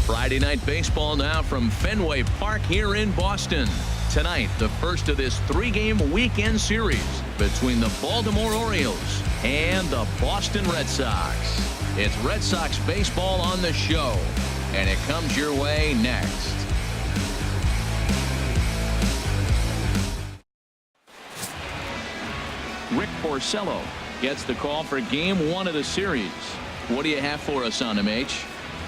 Friday night baseball now from Fenway Park here in Boston. Tonight, the first of this three-game weekend series between the Baltimore Orioles and the Boston Red Sox. It's Red Sox baseball on the show, and it comes your way next. Rick Porcello gets the call for game one of the series. What do you have for us on him, H?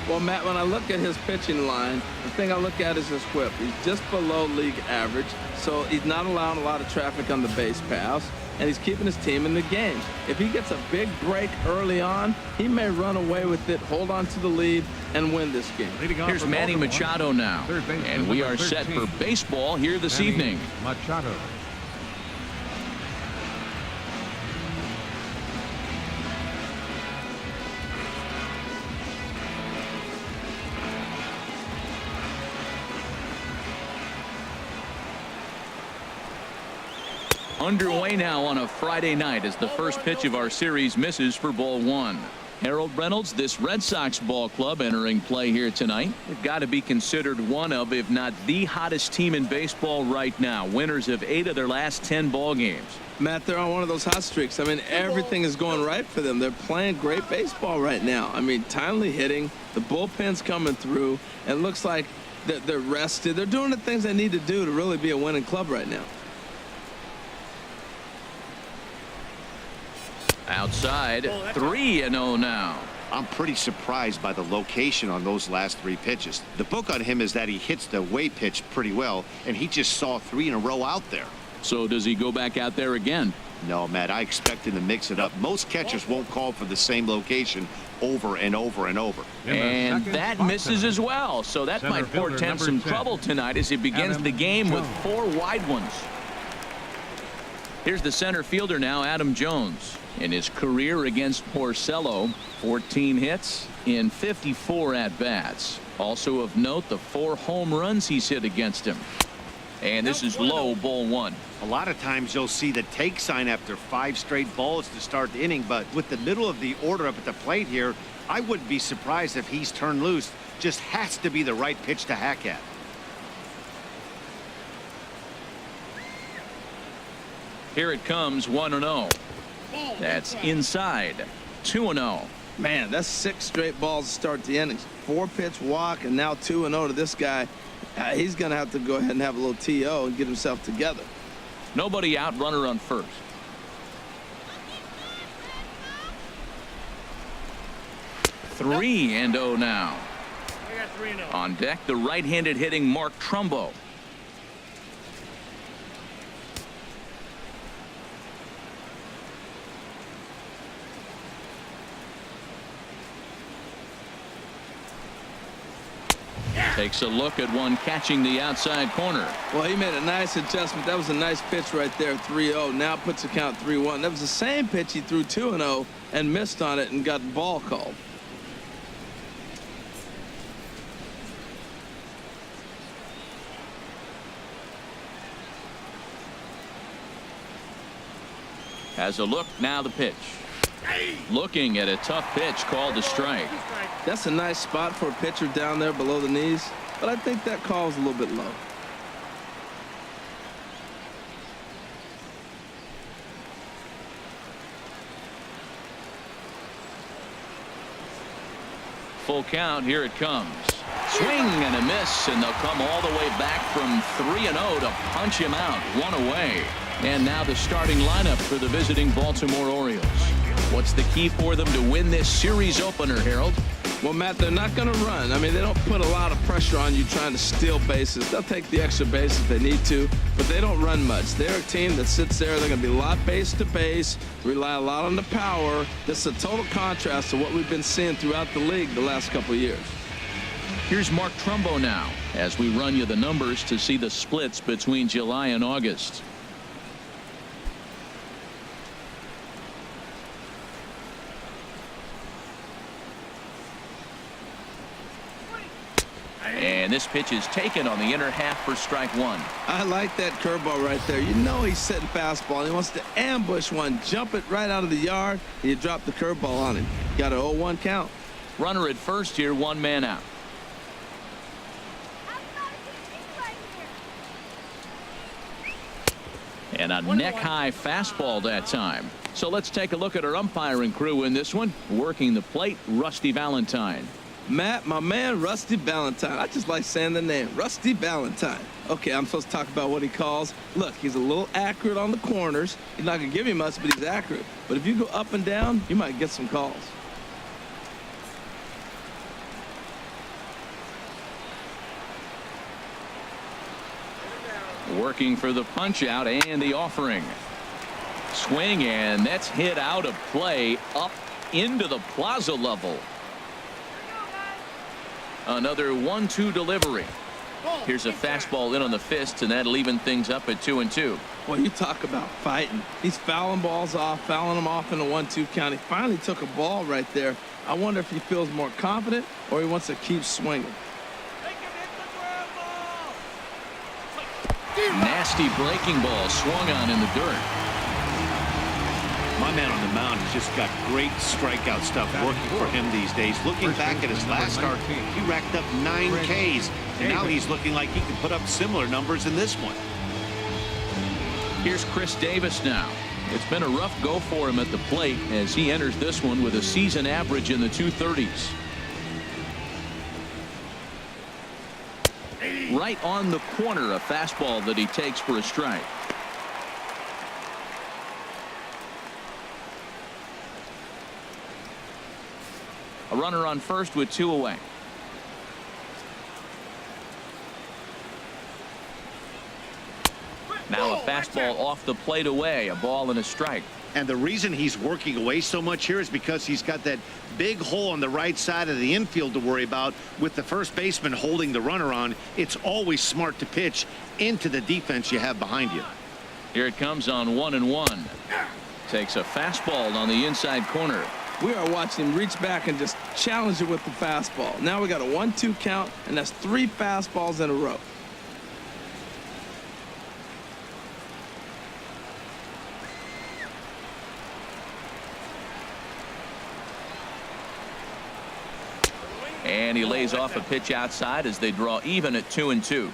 Well, Matt, when I look at his pitching line, the thing I look at is his whip. He's just below league average, so he's not allowing a lot of traffic on the base paths, and he's keeping his team in the game. If he gets a big break early on, he may run away with it, hold on to the lead, and win this game. Here's Manny Machado now, and we are set for baseball here this evening. Machado. Underway now on a Friday night as the first pitch of our series misses for ball one. Harold Reynolds, this Red Sox ball club entering play here tonight. They've got to be considered one of, if not the hottest team in baseball right now. Winners of 8 of their last 10 ball games. Matt, they're on one of those hot streaks. I mean, everything is going right for them. They're playing great baseball right now. I mean, timely hitting, the bullpen's coming through, and it looks like they're rested. They're doing the things they need to do to really be a winning club right now. Outside, 3-0 now. I'm pretty surprised by the location on those last 3 pitches. The book on him is that he hits the way pitch pretty well, and he just saw 3 in a row out there. So does he go back out there again? No, Matt, I expect him to mix it up. Most catchers won't call for the same location over and over and over. And that misses as well. So that might portend some trouble tonight as he begins the game with 4 wide ones. Here's the center fielder now, Adam Jones. In his career against Porcello, 14 hits in 54 at-bats. Also of note, the 4 home runs he's hit against him. And this is low, ball 1. A lot of times you'll see the take sign after 5 straight balls to start the inning, but with the middle of the order up at the plate here, I wouldn't be surprised if he's turned loose. Just has to be the right pitch to hack at. Here it comes, 1-0. That's inside. 2-0. Man, that's 6 straight balls to start the innings. 4-pitch walk, and now 2-0 to this guy. He's going to have to go ahead and have a little TO and get himself together. Nobody out, runner on first. Three and 0 now. On deck, the right-handed hitting Mark Trumbo. Takes a look at one catching the outside corner. Well, he made a nice adjustment. That was a nice pitch right there, 3-0. Now puts the count 3-1. That was the same pitch he threw 2-0 and missed on it and got the ball called. Has a look, now the pitch. Looking at a tough pitch called a strike. That's a nice spot for a pitcher down there below the knees, but I think that call is a little bit low. Full count, here it comes. Swing and a miss, and they'll come all the way back from 3-0 to punch him out, 1 away. And now the starting lineup for the visiting Baltimore Orioles. What's the key for them to win this series opener, Harold? Well, Matt, they're not going to run. I mean, they don't put a lot of pressure on you trying to steal bases. They'll take the extra base if they need to, but they don't run much. They're a team that sits there. They're going to be a lot base to base, rely a lot on the power. This is a total contrast to what we've been seeing throughout the league the last couple of years. Here's Mark Trumbo now as we run you the numbers to see the splits between July and August. And this pitch is taken on the inner half for strike 1. I like that curveball right there. You know he's setting fastball. He wants to ambush one, jump it right out of the yard, and you drop the curveball on him. Got an 0-1 count. Runner at first here, 1 man out. And a neck-high fastball that time. So let's take a look at our umpiring crew in this one. Working the plate, Rusty Valentine. Matt, my man, Rusty Valentine. I just like saying the name, Rusty Valentine. Okay, I'm supposed to talk about what he calls. Look, he's a little accurate on the corners. He's not going to give you much, but he's accurate. But if you go up and down, you might get some calls. Working for the punch out and the offering. Swing, and that's hit out of play up into the plaza level. Another 1-2 delivery. Here's a fastball in on the fists, and that'll even things up at 2-2. Well, you talk about fighting. He's fouling balls off, fouling them off in a 1-2 count. He finally took a ball right there. I wonder if he feels more confident or he wants to keep swinging. Nasty breaking ball swung on in the dirt. My man on the mound has just got great strikeout stuff working for him these days. Looking back at his last start, he racked up 9 Ks, and now he's looking like he can put up similar numbers in this one. Here's Chris Davis now. It's been a rough go for him at the plate as he enters this one with a season average in the 230s. Right on the corner, a fastball that he takes for a strike. A runner on first with 2 away. Now a fastball off the plate away, a ball and a strike. And the reason he's working away so much here is because he's got that big hole on the right side of the infield to worry about. With the first baseman holding the runner on, it's always smart to pitch into the defense you have behind you. Here it comes on 1-1. Takes a fastball on the inside corner. We are watching him reach back and just challenge it with the fastball. Now we got a 1-2 count, and that's 3 fastballs in a row. And he lays off a pitch outside as they draw even at 2-2.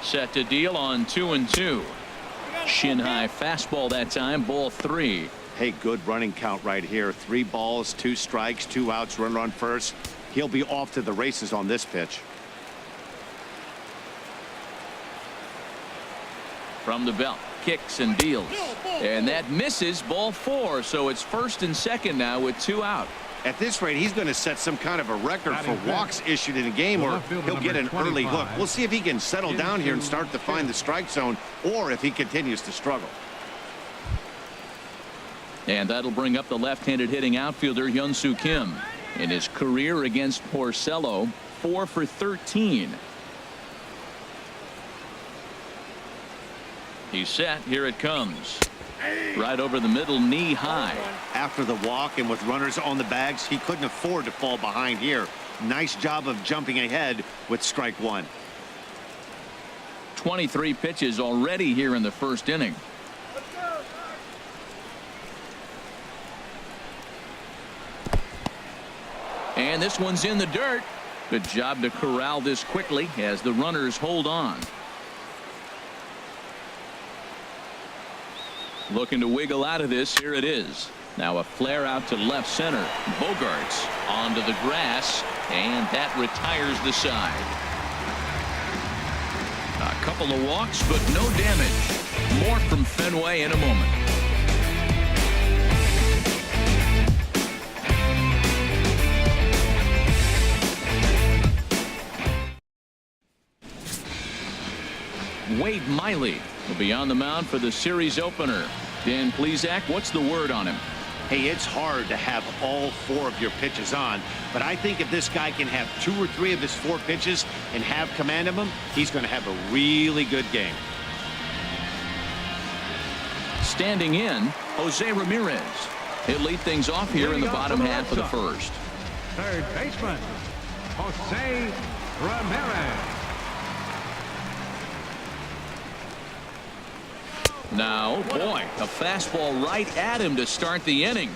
Set to deal on 2-2. Shin high fastball that time, ball 3. Hey, good running count right here. 3 balls, 2 strikes, 2 outs, runner on first. He'll be off to the races on this pitch. From the belt, kicks and deals. And that misses, ball 4. So it's first and second now with 2 out. At this rate, he's going to set some kind of a record for walks issued in a game, or he'll get an early hook. We'll see if he can settle down here and start to find the strike zone, or if he continues to struggle. And that'll bring up the left-handed hitting outfielder Hyun-Soo Kim. In his career against Porcello, 4 for 13. He's set. Here it comes. Right over the middle, knee high. After the walk and with runners on the bags, he couldn't afford to fall behind here. Nice job of jumping ahead with strike 1. 23 pitches already here in the first inning. And this one's in the dirt. Good job to corral this quickly as the runners hold on. Looking to wiggle out of this. Here it is. Now a flare out to left center. Bogarts onto the grass, and that retires the side. A couple of walks, but no damage. More from Fenway in a moment. Wade Miley will be on the mound for the series opener. Dan Plesac, what's the word on him? Hey, it's hard to have all 4 of your pitches on, but I think if this guy can have 2 or 3 of his 4 pitches and have command of them, he's going to have a really good game. Standing in, Jose Ramirez. He'll lead things off here in the bottom half of the first. Third baseman, Jose Ramirez. Now, boy, a fastball right at him to start the inning.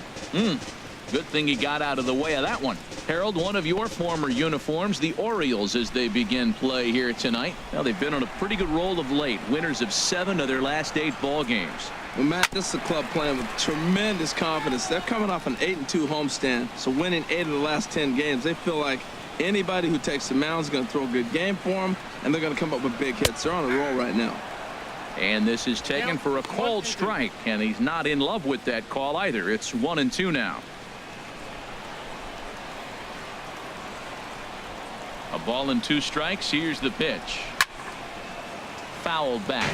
Good thing he got out of the way of that one. Harold, one of your former uniforms, the Orioles, as they begin play here tonight. Now, they've been on a pretty good roll of late. Winners of 7 of their last 8 ball games. Well, Matt, this is a club playing with tremendous confidence. They're coming off an 8-2 homestand, so winning 8 of the last 10 games, they feel like anybody who takes the mound is going to throw a good game for them, and they're going to come up with big hits. They're on a roll right now. And this is taken for a called strike, and he's not in love with that call either. It's 1-2 now. A ball and 2 strikes. Here's the pitch. Fouled back.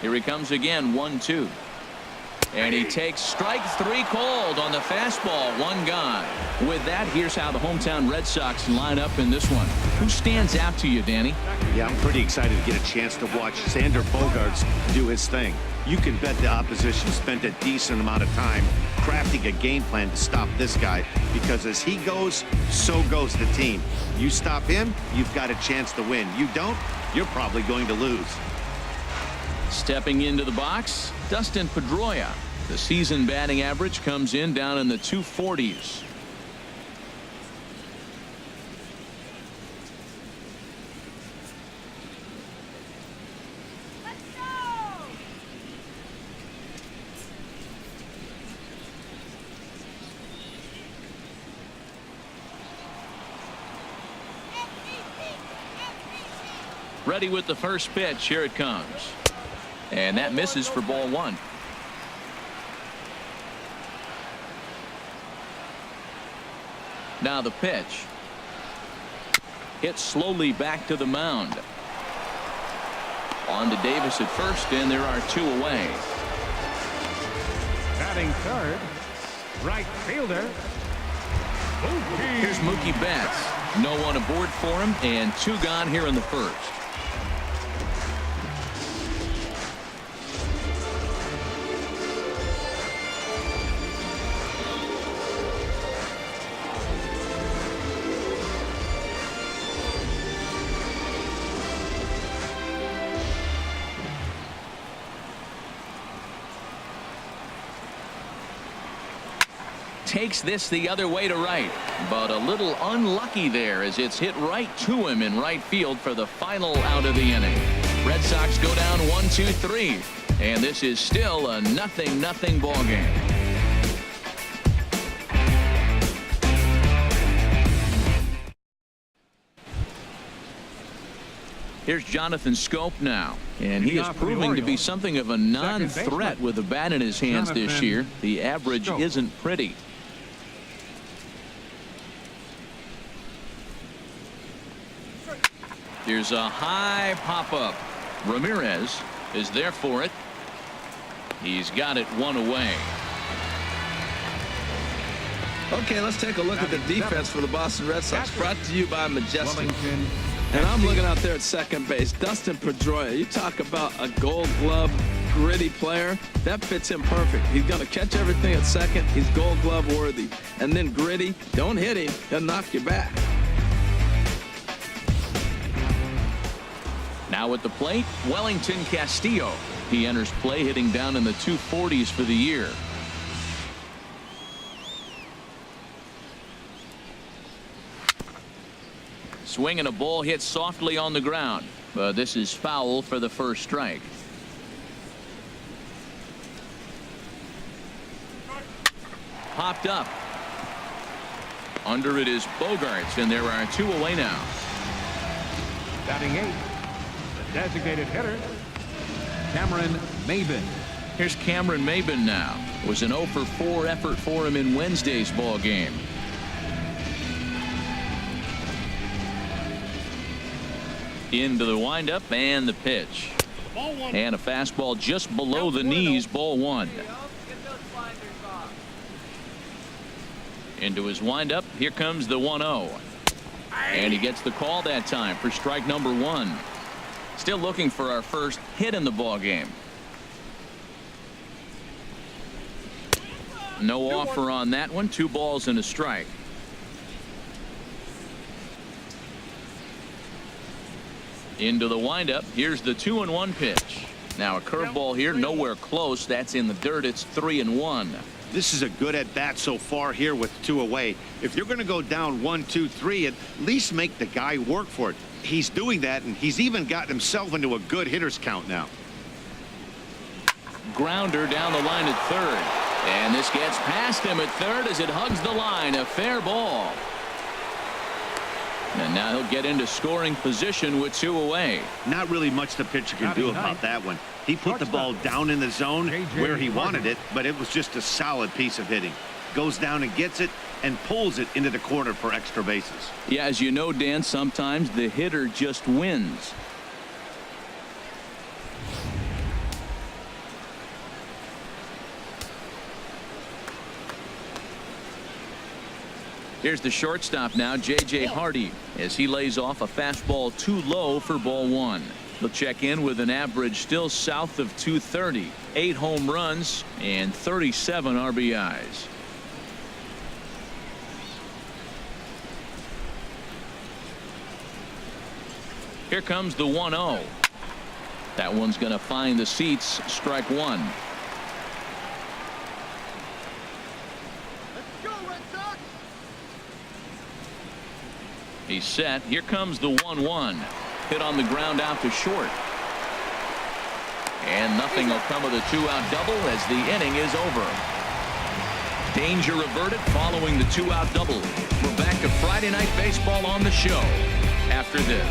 Here he comes again, 1-2. And he takes strike 3 called on the fastball. 1 gone. With that, here's how the hometown Red Sox line up in this one. Who stands out to you, Danny? Yeah, I'm pretty excited to get a chance to watch Xander Bogaerts do his thing. You can bet the opposition spent a decent amount of time crafting a game plan to stop this guy, because as he goes, so goes the team. You stop him, you've got a chance to win. You don't, you're probably going to lose. Stepping into the box, Dustin Pedroia. The season batting average comes in down in the 240s. Ready with the first pitch. Here it comes. And that misses for ball 1. Now the pitch. Hit slowly back to the mound. On to Davis at first, and there are 2 away. Batting third, right fielder. Here's Mookie Betts. No one aboard for him, and 2 gone here in the first. Takes this the other way to right, but a little unlucky there as it's hit right to him in right field for the final out of the inning. Red Sox go down 1-2-3, and this is still a 0-0 ball game. Here's Jonathan Scope now, and he is proving to be something of a non-threat with the bat in his hands this year. The average isn't pretty. Here's a high pop-up. Ramirez is there for it. He's got it 1 away. Okay, let's take a look at the defense for the Boston Red Sox, brought to you by Majestic. And I'm looking out there at second base. Dustin Pedroia. You talk about a Gold Glove gritty player. That fits him perfect. He's going to catch everything at second. He's Gold Glove worthy. And then gritty. Don't hit him. He'll knock you back. Now at the plate, Wellington Castillo. He enters play hitting down in the 240s for the year. Swing and a ball hit softly on the ground, but this is foul for the first strike. Popped up. Under it is Bogaerts, and there are 2 away now. Batting 8, the designated hitter, Cameron Maybin. Here's Cameron Maybin now. It was an 0-for-4 effort for him in Wednesday's ball game. Into the windup and the pitch. And a fastball just below the knees, ball 1. Into his windup. Here comes the 1-0. And he gets the call that time for strike number 1. Still looking for our first hit in the ball game. No offer on that one. 2 balls and a strike. Into the windup. Here's the 2-1 pitch. Now a curveball here, nowhere close. That's in the dirt. It's 3-1. This is a good at-bat so far here with 2 away. If you're going to go down 1, 2, 3, at least make the guy work for it. He's doing that, and he's even gotten himself into a good hitter's count now. Grounder down the line at third. And this gets past him at third as it hugs the line. A fair ball. And now he'll get into scoring position with 2 away. Not really much the pitcher can do about that one. He put the ball down in the zone where he wanted it, but it was just a solid piece of hitting. Goes down and gets it and pulls it into the corner for extra bases. Yeah, as you know, Dan, sometimes the hitter just wins. Here's the shortstop now, J.J. Hardy, as he lays off a fastball too low for ball 1. He'll check in with an average still south of 230, 8 home runs and 37 RBIs. Here comes the 1-0. That one's going to find the seats. Strike 1. He's set. Here comes the 1-1. Hit on the ground out to short. And nothing will come of the 2-out double as the inning is over. Danger averted following the 2-out double. We're back to Friday Night Baseball on the show after this.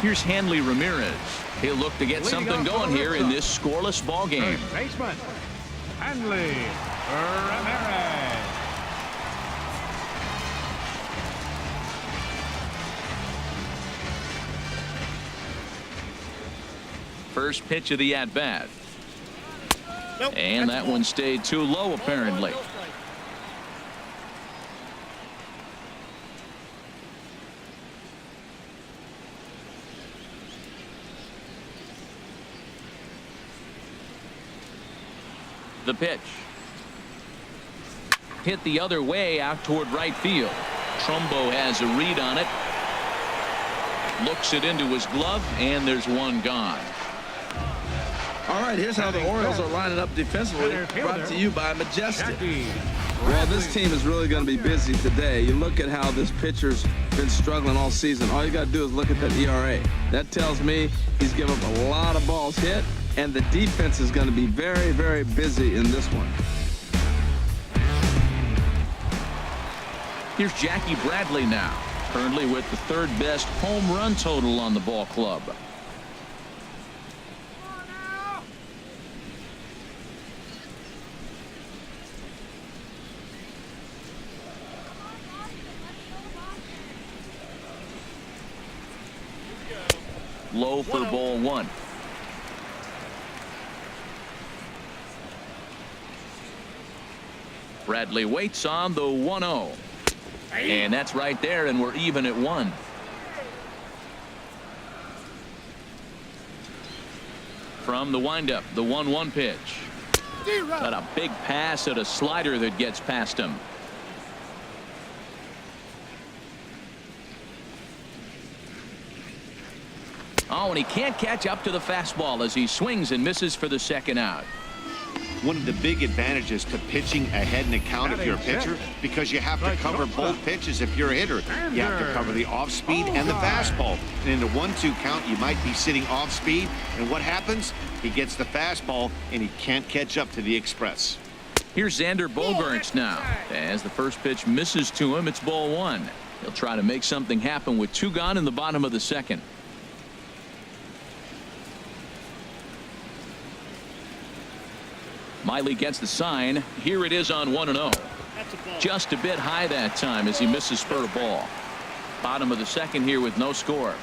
Here's Hanley Ramirez. He'll look to get something going here in this scoreless ball game. First baseman, Hanley Ramirez. First pitch of the at-bat. And that one stayed too low, apparently. The pitch. Hit the other way out toward right field. Trumbo has a read on it. Looks it into his glove, and there's one gone. All right, here's how the Orioles are lining up defensively. Brought to you by Majestic. Well, this team is really going to be busy today. You look at how this pitcher's been struggling all season. All you got to do is look at that ERA. That tells me he's given up a lot of balls hit, and the defense is going to be very, very busy in this one. Here's Jackie Bradley now, currently with the third best home run total on the ball club. Low for ball 1. Bradley waits on the 1-0. And that's right there, and we're even at 1. From the windup, the 1-1 pitch. Got a big pass at a slider that gets past him. Oh, and he can't catch up to the fastball as he swings and misses for the second out. One of the big advantages to pitching ahead in the count if you're a pitcher, because you have to cover both pitches if you're a hitter. You have to cover the off speed and the fastball. And in the 1-2 count, you might be sitting off speed. And what happens? He gets the fastball, and he can't catch up to the express. Here's Xander Bogaerts now. As the first pitch misses to him, it's ball 1. He'll try to make something happen with 2 gone in the bottom of the second. Miley gets the sign. Here it is on 1-0. Just a bit high that time as he misses for a ball. Bottom of the second here with no score.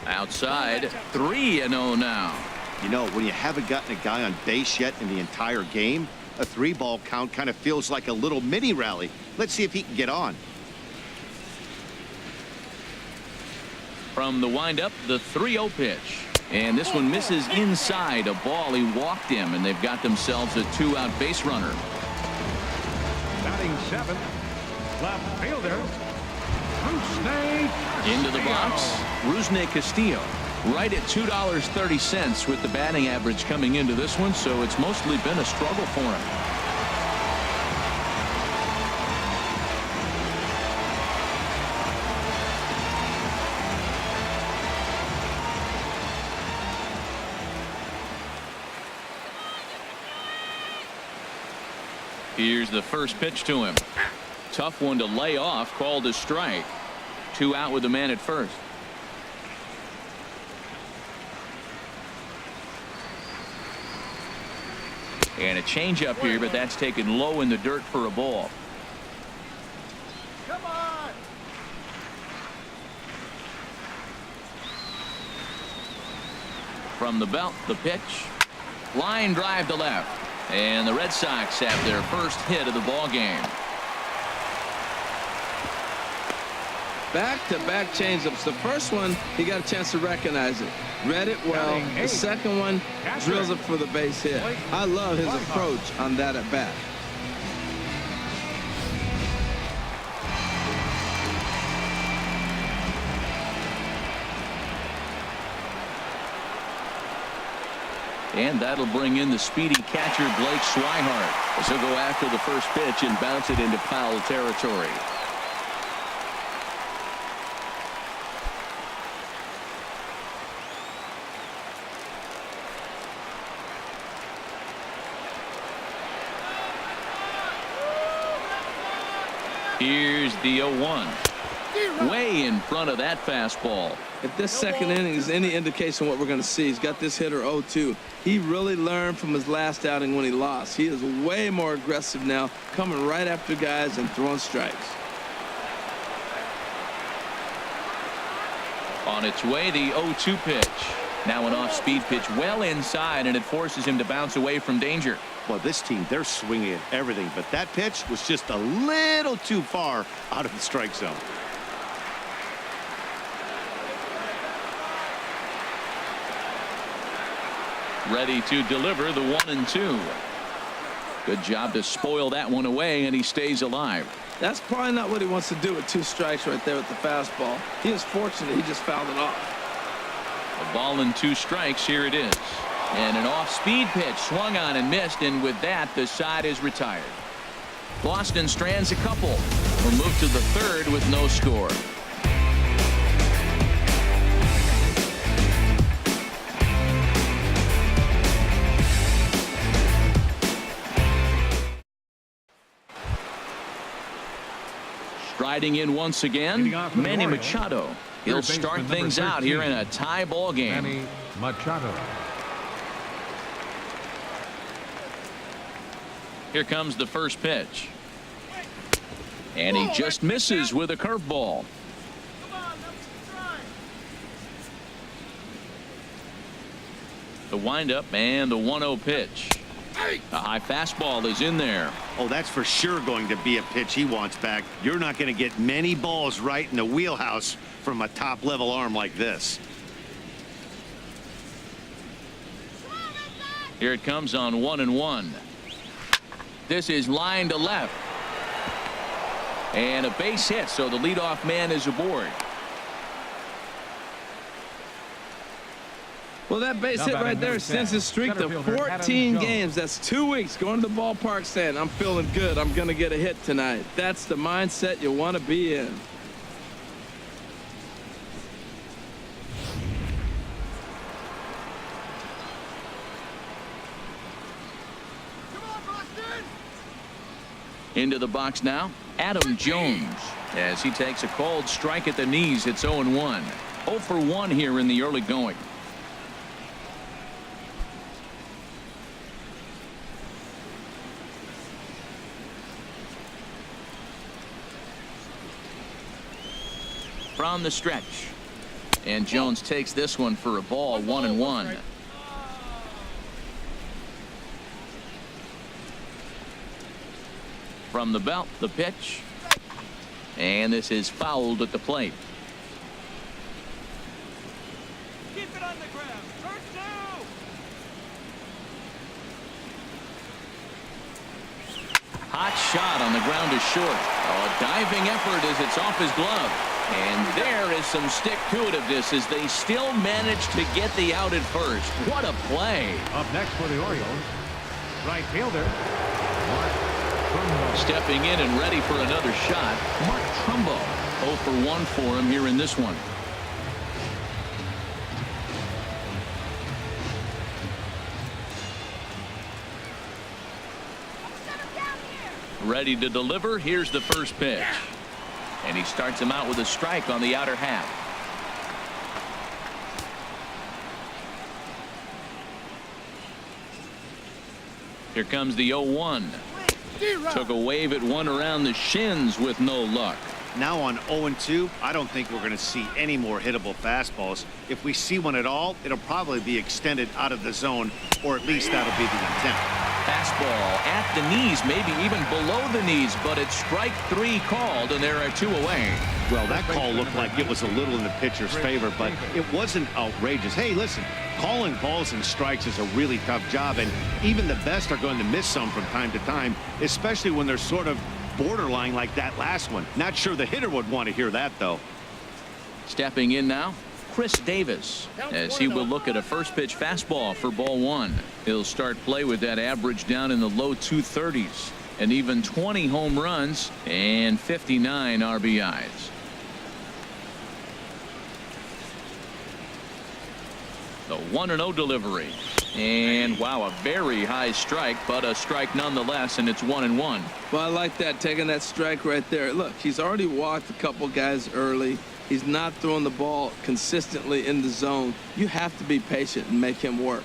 Outside, 3-0 now. You know, when you haven't gotten a guy on base yet in the entire game, a 3-ball count kind of feels like a little mini rally. Let's see if he can get on. From the windup, the 3-0 pitch. And this one misses inside a ball. He walked him, and they've got themselves a 2-out base runner. Batting 7th, left fielder, Rusney Into the box, Rusney Castillo. Right at $2.30 with the batting average coming into this one, so it's mostly been a struggle for him. Here's the first pitch to him. Tough one to lay off, called a strike. 2 out with the man at first. And a changeup here, but that's taken low in the dirt for a ball. Come on. From the belt, the pitch. Line drive to left. And the Red Sox have their first hit of the ball game. Back-to-back changeups. The first one, he got a chance to recognize it. Read it well. The second one, drills it for the base hit. I love his approach on that at bat. And that'll bring in the speedy catcher Blake Swihart as he'll go after the first pitch and bounce it into foul territory. Here's the 0-1. Way in front of that fastball. If this second inning is any indication of what we're going to see, he's got this hitter 0-2. He really learned from his last outing when he lost. He is way more aggressive now, coming right after guys and throwing strikes. On its way, the 0-2 pitch. Now an off-speed pitch well inside, and it forces him to bounce away from danger. Well, this team, they're swinging at everything, but that pitch was just a little too far out of the strike zone. Ready to deliver the 1-2. Good job to spoil that one away, and he stays alive. That's probably not what he wants to do with 2 strikes right there with the fastball. He is fortunate he just fouled it off. A ball and 2 strikes. Here it is. And an off-speed pitch swung on and missed, and with that, the side is retired. Boston strands a couple. We'll move to the 3rd with no score. Striding in once again, Manny Machado. He'll start things out here in a tie ball game. Manny Machado. Here comes the first pitch. And he just misses with a curveball. The windup and the 1-0 pitch. A high fastball is in there. Oh, that's for sure going to be a pitch he wants back. You're not going to get many balls right in the wheelhouse from a top-level arm like this. Here it comes on 1-1. This is line to left. And a base hit, so the leadoff man is aboard. Well, that base hit right there sends his streak to 14 games. That's 2 weeks going to the ballpark saying, I'm feeling good. I'm going to get a hit tonight. That's the mindset you want to be in. Into the box now, Adam Jones, as he takes a called strike at the knees. It's 0-1. 0 for 1 here in the early going. From the stretch, and Jones takes this one for a ball. 1-1. From the belt, the pitch, and this is fouled at the plate. Keep it on the ground. hot shot on the ground is short. A diving effort as it's off his glove. And there is some stick-to-itiveness as they still manage to get the out at first. What a play. Up next for the Orioles, right fielder, Mark Trumbo. Stepping in and ready for another shot, Mark Trumbo. 0 for 1 for him here in this one. Ready to deliver. Here's the first pitch. And he starts him out with a strike on the outer half. Here comes the 0-1. Took a wave at one around the shins with no luck. Now on 0-2, I don't think we're going to see any more hittable fastballs. If we see one at all, it'll probably be extended out of the zone, or at least that'll be the intent. Fastball at the knees, maybe even below the knees, but it's strike 3 called, and there are 2 away. Well, that call looked like it was a little in the pitcher's favor, but it wasn't outrageous. Hey, listen, calling balls and strikes is a really tough job, and even the best are going to miss some from time to time, especially when they're sort of borderline like that last one. Not sure the hitter would want to hear that, though. Stepping in now, Chris Davis, as he will look at a first pitch fastball for ball 1. He'll start play with that average down in the low 230s, and even 20 home runs and 59 RBIs. The 1-0 delivery. And wow, a very high strike, but a strike nonetheless, and it's 1-1. Well, I like that, taking that strike right there. Look, he's already walked a couple guys early. He's not throwing the ball consistently in the zone. You have to be patient and make him work.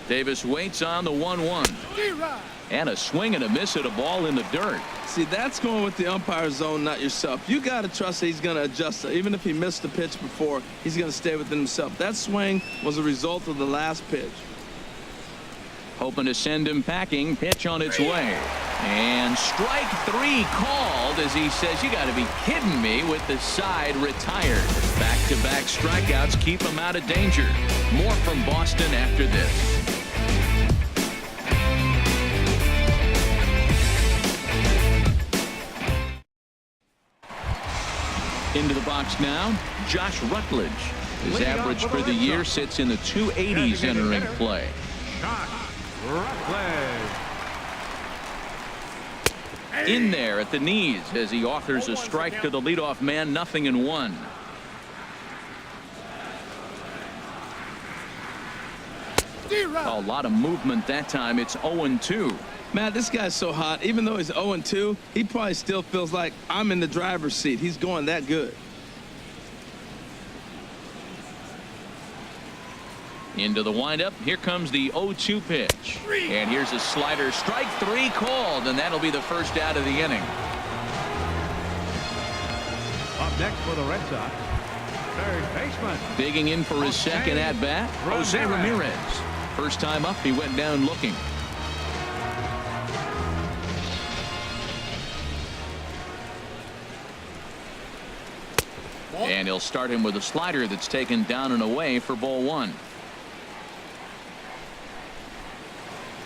Davis waits on the 1-1. And a swing and a miss at a ball in the dirt. See, that's going with the umpire zone, not yourself. You got to trust that he's going to adjust. Even if he missed the pitch before, he's going to stay within himself. That swing was a result of the last pitch. Hoping to send him packing. Pitch on its way. And strike 3 called as he says, you got to be kidding me, with the side retired. Back-to-back strikeouts keep him out of danger. More from Boston after this. Into the box now, Josh Rutledge. His average for the year sits in the 280s entering play. Josh Rutledge. In there at the knees as he offers a strike to the leadoff man, 0-1. A lot of movement that time. It's 0-2. Matt, this guy's so hot. Even though he's 0-2, he probably still feels like I'm in the driver's seat. He's going that good. Into the windup. Here comes the 0-2 pitch. And here's a slider. Strike 3 called, and that'll be the first out of the inning. Up next for the Red Sox, third baseman. Digging in for his second at-bat, Jose Ramirez. First time up, he went down looking. And he'll start him with a slider that's taken down and away for ball 1.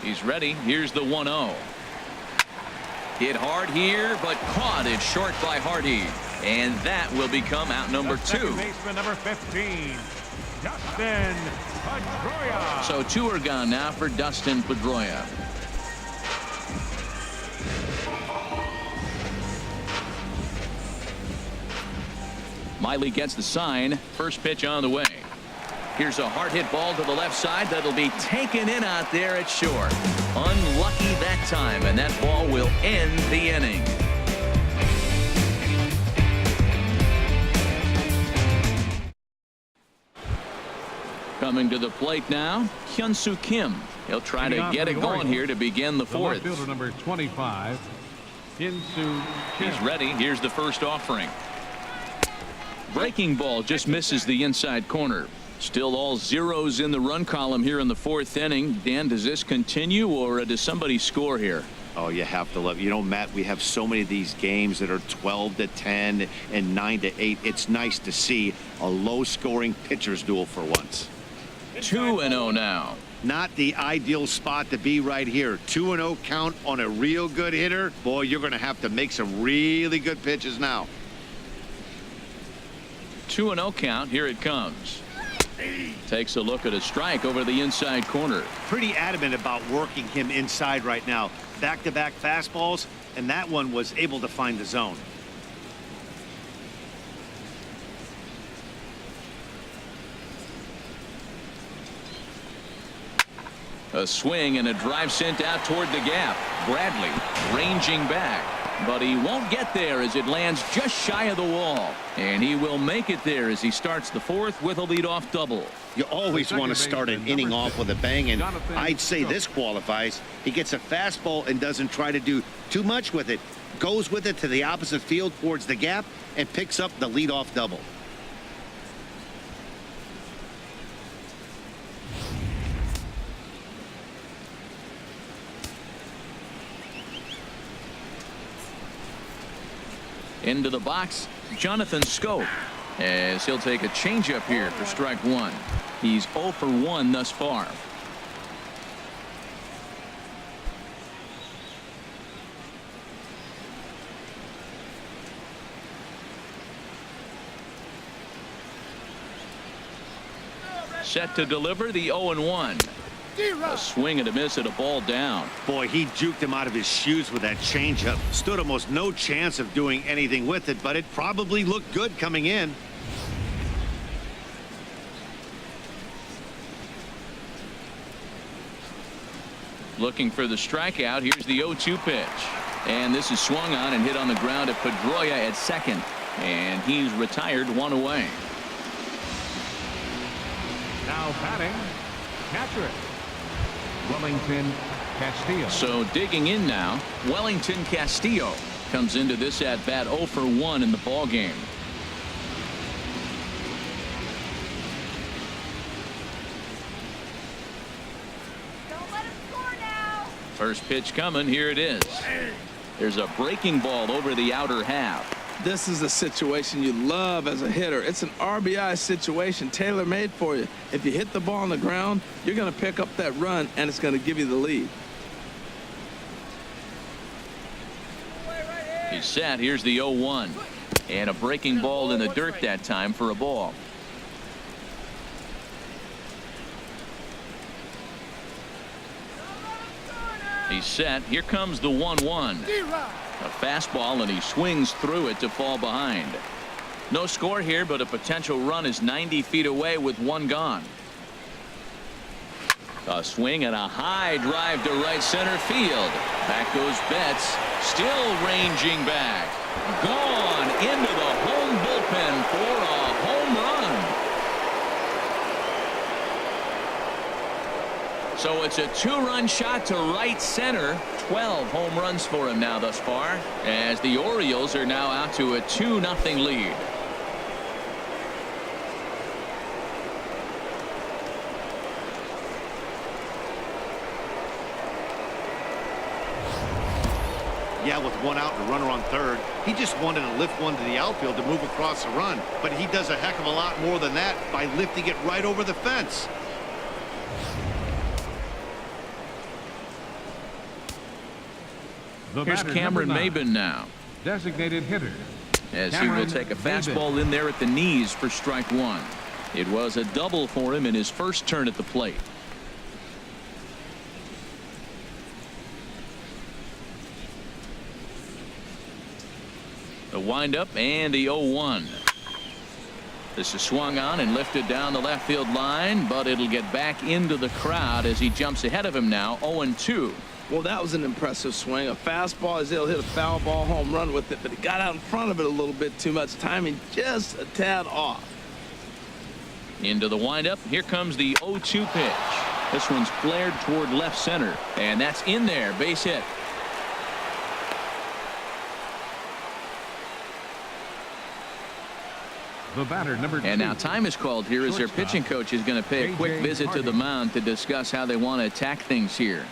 He's ready. Here's the 1-0. Hit hard here, but caught it short by Hardy. And that will become out number 2. Second baseman number 15, Dustin Pedroia. So 2 are gone now for Dustin Pedroia. Miley gets the sign. First pitch on the way. Here's a hard hit ball to the left side that'll be taken in out there at short. Unlucky that time, and that ball will end the inning. Coming to the plate now, Hyun-Soo Kim. He'll try to get it going here to begin the 4th. Left fielder number 25, Hyun-Soo Kim. He's ready. Here's the first offering. Breaking ball just misses the inside corner. Still all zeros in the run column here in the 4th inning. Dan, does this continue, or does somebody score here? Oh, you have to love. You know, Matt, we have so many of these games that are 12-10 and 9-8. It's nice to see a low-scoring pitcher's duel for once. 2-0 now. Not the ideal spot to be right here. 2-0 count on a real good hitter. Boy, you're going to have to make some really good pitches now. 2-0 count. Here it comes. Takes a look at a strike over the inside corner. Pretty adamant about working him inside right now. Back-to-back fastballs, and that one was able to find the zone. A swing and a drive sent out toward the gap. Bradley ranging back, but he won't get there as it lands just shy of the wall. And he will make it there as he starts the fourth with a leadoff double. You always want to start an inning off with a bang, and I'd say this qualifies. He gets a fastball and doesn't try to do too much with it. Goes with it to the opposite field towards the gap and picks up the leadoff double. Into the box, Jonathan Scope, as he'll take a changeup here for strike one. He's 0 for 1 thus far. Set to deliver the 0-1. A swing and a miss at a ball down. Boy, he juked him out of his shoes with that changeup. Stood almost no chance of doing anything with it, but it probably looked good coming in. Looking for the strikeout. Here's the 0-2 pitch. And this is swung on and hit on the ground at Pedroia at second. And he's retired, 1 away. Now batting, catcher, Wellington Castillo. So digging in now, Wellington Castillo comes into this at bat 0 for 1 in the ball game. Don't let him score now. First pitch coming. Here it is. There's a breaking ball over the outer half. This is a situation you love as a hitter. It's an RBI situation tailor-made for you. If you hit the ball on the ground, you're going to pick up that run, and it's going to give you the lead. He's set. Here's the 0-1. And a breaking ball in the dirt that time for a ball. He's set. Here comes the 1-1. A fastball, and he swings through it to fall behind. No score here, but a potential run is 90 feet away with one gone. A swing and a high drive to right center field. Back goes Betts, still ranging back. Gone into the home bullpen for a home run. So it's a 2-run shot to right center. 12 home runs for him now thus far, as the Orioles are now out to a 2-0 lead. Yeah, with one out and a runner on third, he just wanted to lift one to the outfield to move across the run, but he does a heck of a lot more than that by lifting it right over the fence. Here's Cameron Maben now. Designated hitter. As he will take a fastball in there at the knees for strike one. It was a double for him in his first turn at the plate. The windup and the 0-1. This is swung on and lifted down the left field line, but it'll get back into the crowd as he jumps ahead of him now. 0-2. Well, that was an impressive swing. A fastball, as he'll hit a foul ball home run with it, but he got out in front of it a little bit too much. Timing just a tad off. Into the windup. Here comes the 0-2 pitch. This one's flared toward left center, and that's in there. Base hit. The batter, number 2. And now time is called here as their pitching coach is going to pay a quick visit to the mound to discuss how they want to attack things here.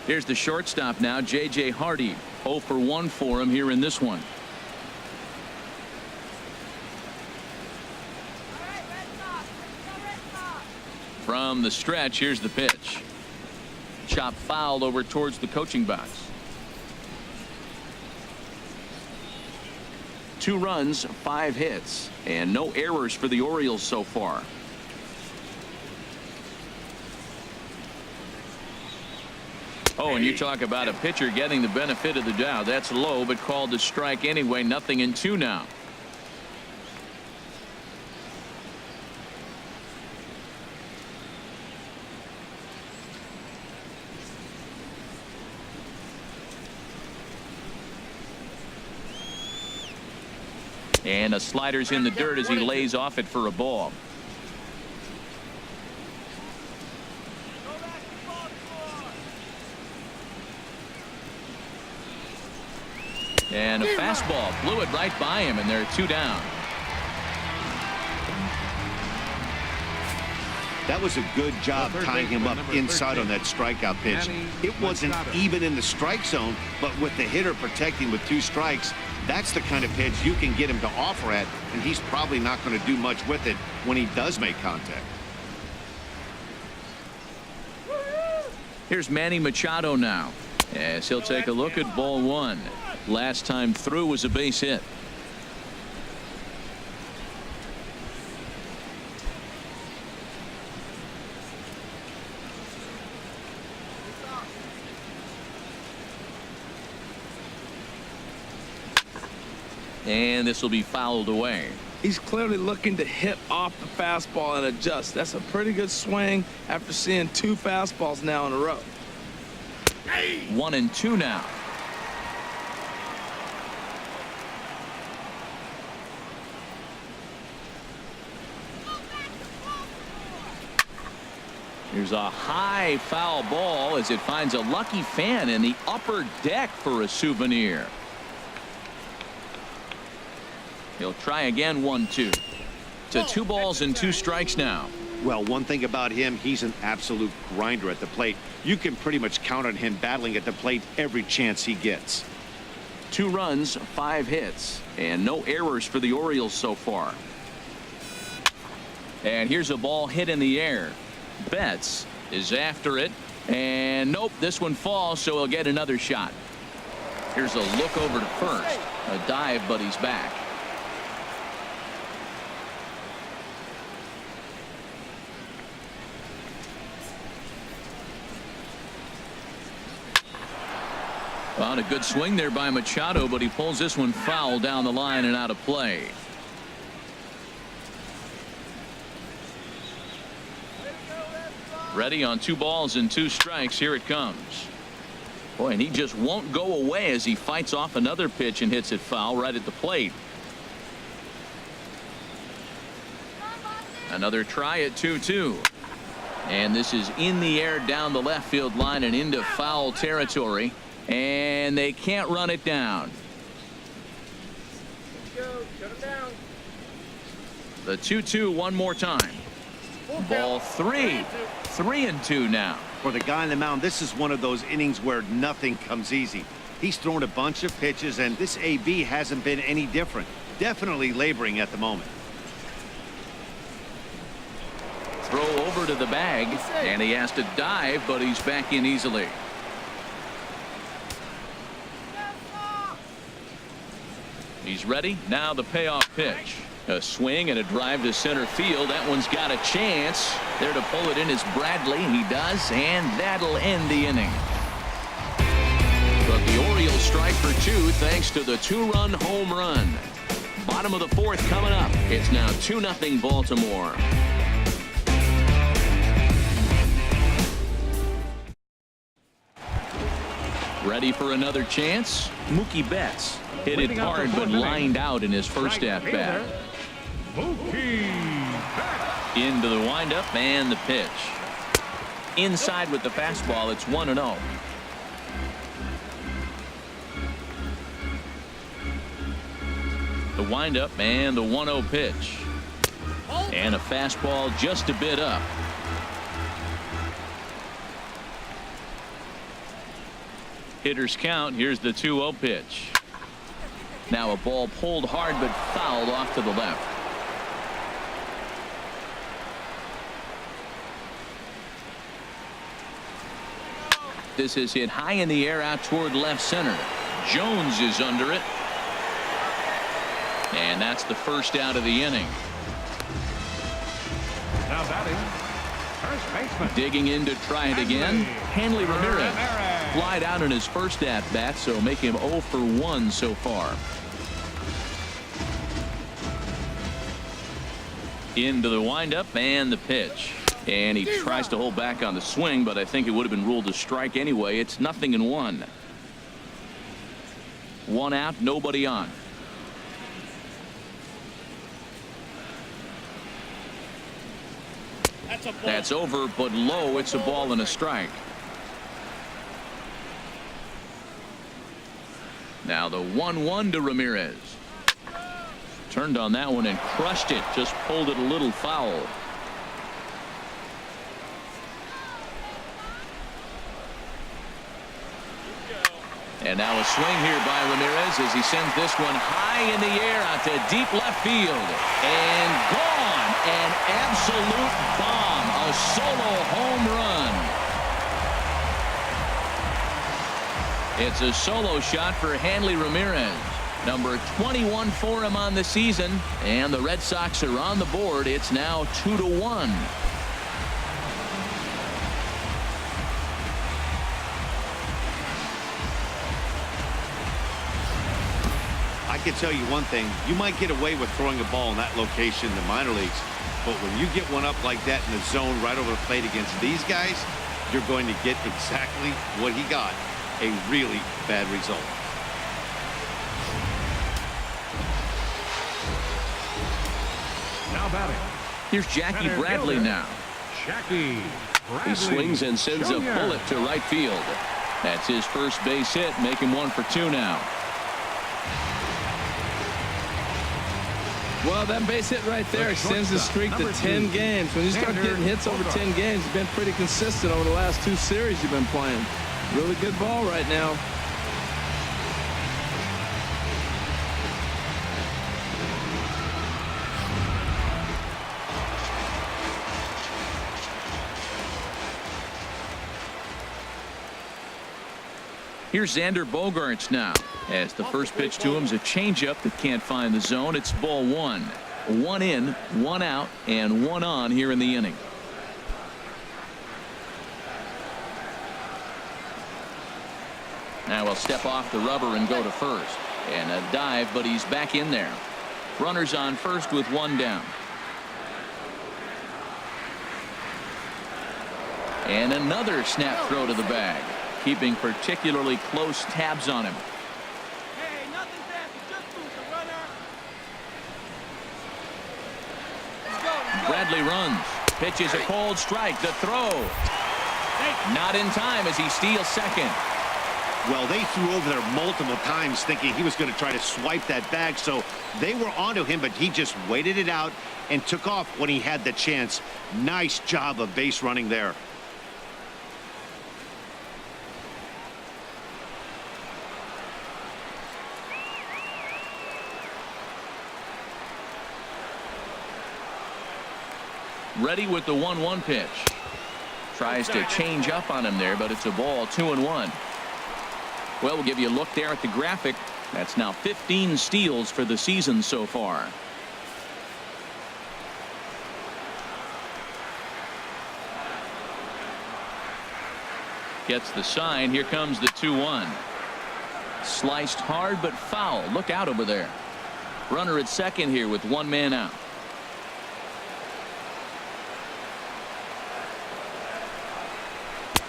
Here's the shortstop now, J.J. Hardy. 0 for 1 for him here in this one. From the stretch, here's the pitch. Chop foul over towards the coaching box. 2 runs, 5 hits, and no errors for the Orioles so far. Oh, and you talk about a pitcher getting the benefit of the doubt. That's low, but called a strike anyway. 0-2 now. And a slider's in the dirt as he lays off it for a ball. And a fastball blew it right by him, and they're 2 down. That was a good job tying him up inside on that strikeout pitch. It wasn't even in the strike zone, but with the hitter protecting with 2 strikes, that's the kind of pitch you can get him to offer at, and he's probably not going to do much with it when he does make contact. Here's Manny Machado now, as he'll take a look at ball 1. Last time through was a base hit. And this will be fouled away. He's clearly looking to hit off the fastball and adjust. That's a pretty good swing after seeing 2 fastballs now in a row. 1-2 now. Here's a high foul ball as it finds a lucky fan in the upper deck for a souvenir. He'll try again. 1-2 to 2 balls and 2 strikes now. Well, one thing about him, he's an absolute grinder at the plate. You can pretty much count on him battling at the plate every chance he gets. 2 runs, 5 hits, and no errors for the Orioles so far. And here's a ball hit in the air. Betts is after it, and nope, this one falls, so he'll get another shot. Here's a look over to first. A dive, but he's back. On a good swing there by Machado, but he pulls this one foul down the line and out of play. Ready on 2 balls and 2 strikes. Here it comes. Boy, and he just won't go away as he fights off another pitch and hits it foul right at the plate. Another try at 2-2. And this is in the air down the left field line and into foul territory. And they can't run it down. The 2-2 one more time. Ball 3. 3-2 now. For the guy on the mound, this is one of those innings where nothing comes easy. He's thrown a bunch of pitches, and this AB hasn't been any different. Definitely laboring at the moment. Throw over to the bag, and he has to dive, but he's back in easily. He's ready. Now the payoff pitch. A swing and a drive to center field. That one's got a chance. There to pull it in is Bradley. He does, and that'll end the inning. But the Orioles strike for 2 thanks to the 2-run home run. Bottom of the 4th coming up. It's now 2-0 Baltimore. Ready for another chance? Mookie Betts hit it hard but lined out in his first at-bat. Into the windup and the pitch. Inside with the fastball. It's 1-0. The windup and the 1-0 pitch. And a fastball just a bit up. Hitters count. Here's the 2-0 pitch. Now a ball pulled hard but fouled off to the left. This is hit high in the air out toward left center. Jones is under it. And that's the first out of the inning. Now batting, first baseman. Digging in to try it again. Hanley Ramirez. Flied out in his first at-bat, so make him 0 for 1 so far. Into the windup and the pitch. And he tries to hold back on the swing, but I think it would have been ruled a strike anyway. It's 0-1. 1 out, nobody on. That's over, but low. It's a ball and a strike. Now the 1-1 to Ramirez. Turned on that one and crushed it. Just pulled it a little foul. And now a swing here by Ramirez as he sends this one high in the air out to deep left field. And gone. An absolute bomb. A solo home run. It's a solo shot for Hanley Ramirez. Number 21 for him on the season. And the Red Sox are on the board. It's now 2-1. I can tell you one thing. You might get away with throwing a ball in that location in the minor leagues. But when you get one up like that in the zone right over the plate against these guys, you're going to get exactly what he got. A really bad result. Now batting. Here's Jackie Bradley now. Jackie Bradley. He swings and sends a bullet to right field. That's his first base hit, making 1 for 2 now. Well, that base hit right there extends the streak to 10 games. When you start getting hits over 10 games, you've been pretty consistent over the last 2 series you've been playing. Really good ball right now. Here's Xander Bogaerts now. As the first pitch to him is a changeup that can't find the zone. It's ball 1. 1 in, 1 out, and 1 on here in the inning. Now he'll step off the rubber and go to first. And a dive, but he's back in there. Runners on first with 1 down. And another snap throw to the bag. Keeping particularly close tabs on him. Hey, nothing fancy, just move the runner. Bradley runs. Pitches a cold strike. The throw. Not in time as he steals second. Well, they threw over there multiple times thinking he was going to try to swipe that bag, so they were onto him, but he just waited it out and took off when he had the chance. Nice job of base running there. Ready with the 1-1 pitch. Tries to change up on him there, but it's a ball. 2-1. Well, we'll give you a look there at the graphic. That's now 15 steals for the season so far. Gets the sign. Here comes the 2-1. Sliced hard but foul. Look out over there. Runner at second here with 1 man out.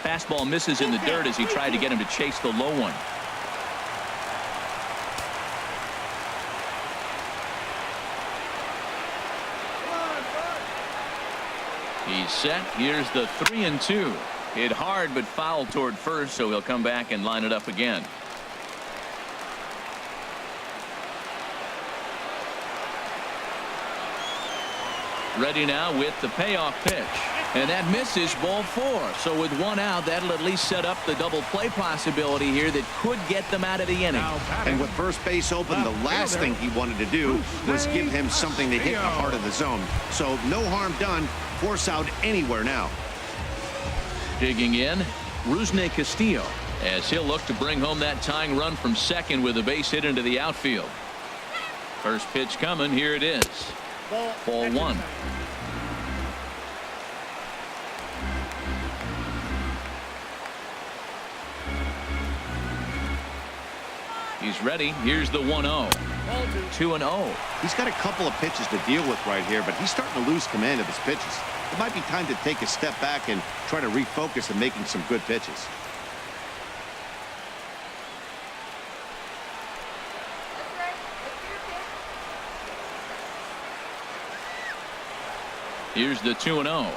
Fastball misses in the dirt as he tried to get him to chase the low one. He's set. Here's the 3-2. Hit hard but fouled toward first, so he'll come back and line it up again. Ready now with the payoff pitch. And that misses, ball 4. So with 1 out, that'll at least set up the double play possibility here that could get them out of the inning. And with first base open, the last thing he wanted to do was give him something to hit in the heart of the zone. So no harm done. Force out anywhere now. Digging in. Rusney Castillo, as he'll look to bring home that tying run from second with a base hit into the outfield. First pitch coming. Here it is. Ball one. He's ready. Here's the 1-0. 2-0. He's got a couple of pitches to deal with right here, but he's starting to lose command of his pitches. It might be time to take a step back and try to refocus on making some good pitches. Here's the 2-0.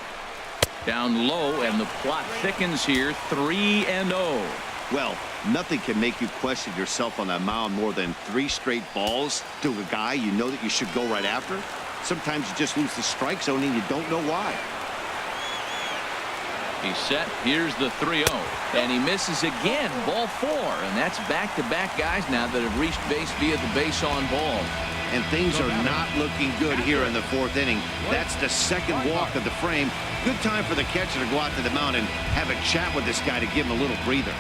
Down low, and the plot thickens here. 3-0. Well, nothing can make you question yourself on that mound more than 3 straight balls to a guy you know that you should go right after. Sometimes you just lose the strike zone and you don't know why. He's set. Here's the 3-0. And he misses again. Ball 4. And that's back-to-back guys now that have reached base via the base on ball. And things are not looking good here in the 4th inning. That's the second walk of the frame. Good time for the catcher to go out to the mound and have a chat with this guy to give him a little breather.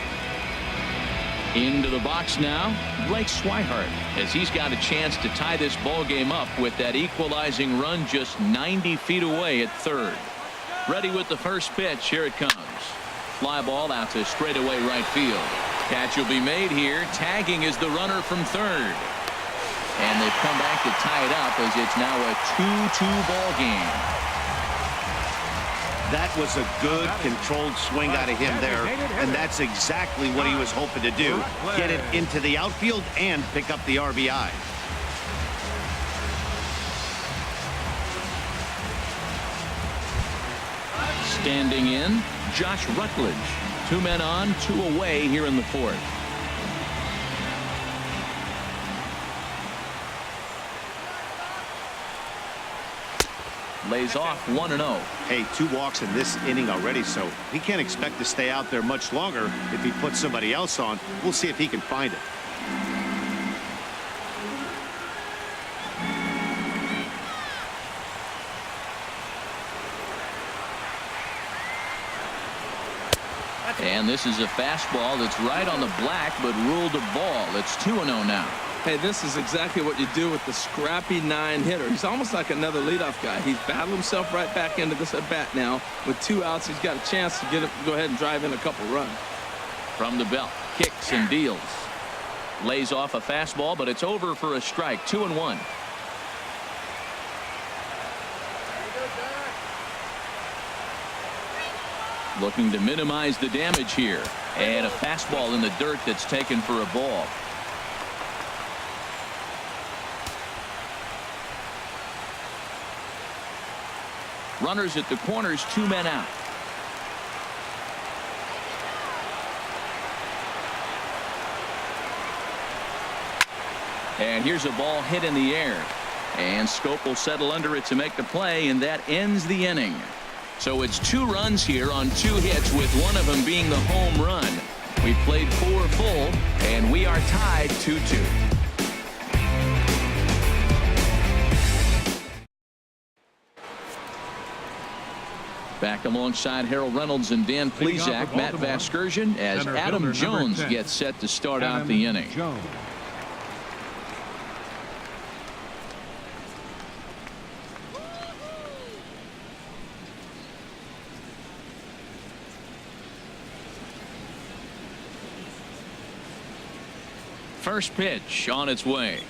Into the box now, Blake Swihart, as he's got a chance to tie this ball game up with that equalizing run just 90 feet away at third. Ready with the first pitch. Here it comes. Fly ball out to straightaway right field. Catch will be made here. Tagging is the runner from third. And they've come back to tie it up as it's now a 2-2 ball game. That was a good controlled swing out of him there, and that's exactly what he was hoping to do. Get it into the outfield and pick up the RBI. Standing in, Josh Rutledge. 2 men on, 2 away here in the 4th. Lays off 1-0. Hey, 2 walks in this inning already, so he can't expect to stay out there much longer if he puts somebody else on. We'll see if he can find it. And this is a fastball that's right on the black, but ruled a ball. It's 2-0 now. Hey, this is exactly what you do with the scrappy 9 hitter. He's almost like another leadoff guy. He's battled himself right back into this at bat now. With 2 outs, he's got a chance to go ahead and drive in a couple runs. From the belt, kicks and deals. Lays off a fastball, but it's over for a strike. 2-1. Looking to minimize the damage here. And a fastball in the dirt that's taken for a ball. Runners at the corners, 2 men out. And here's a ball hit in the air. And Scope will settle under it to make the play, and that ends the inning. So it's 2 runs here on 2 hits, with one of them being the home run. We played 4 full, and we are tied 2-2. Back alongside Harold Reynolds and Dan Plesac, Matt Vasgersian, as Adam Jones gets set to start out the inning. First pitch on its way.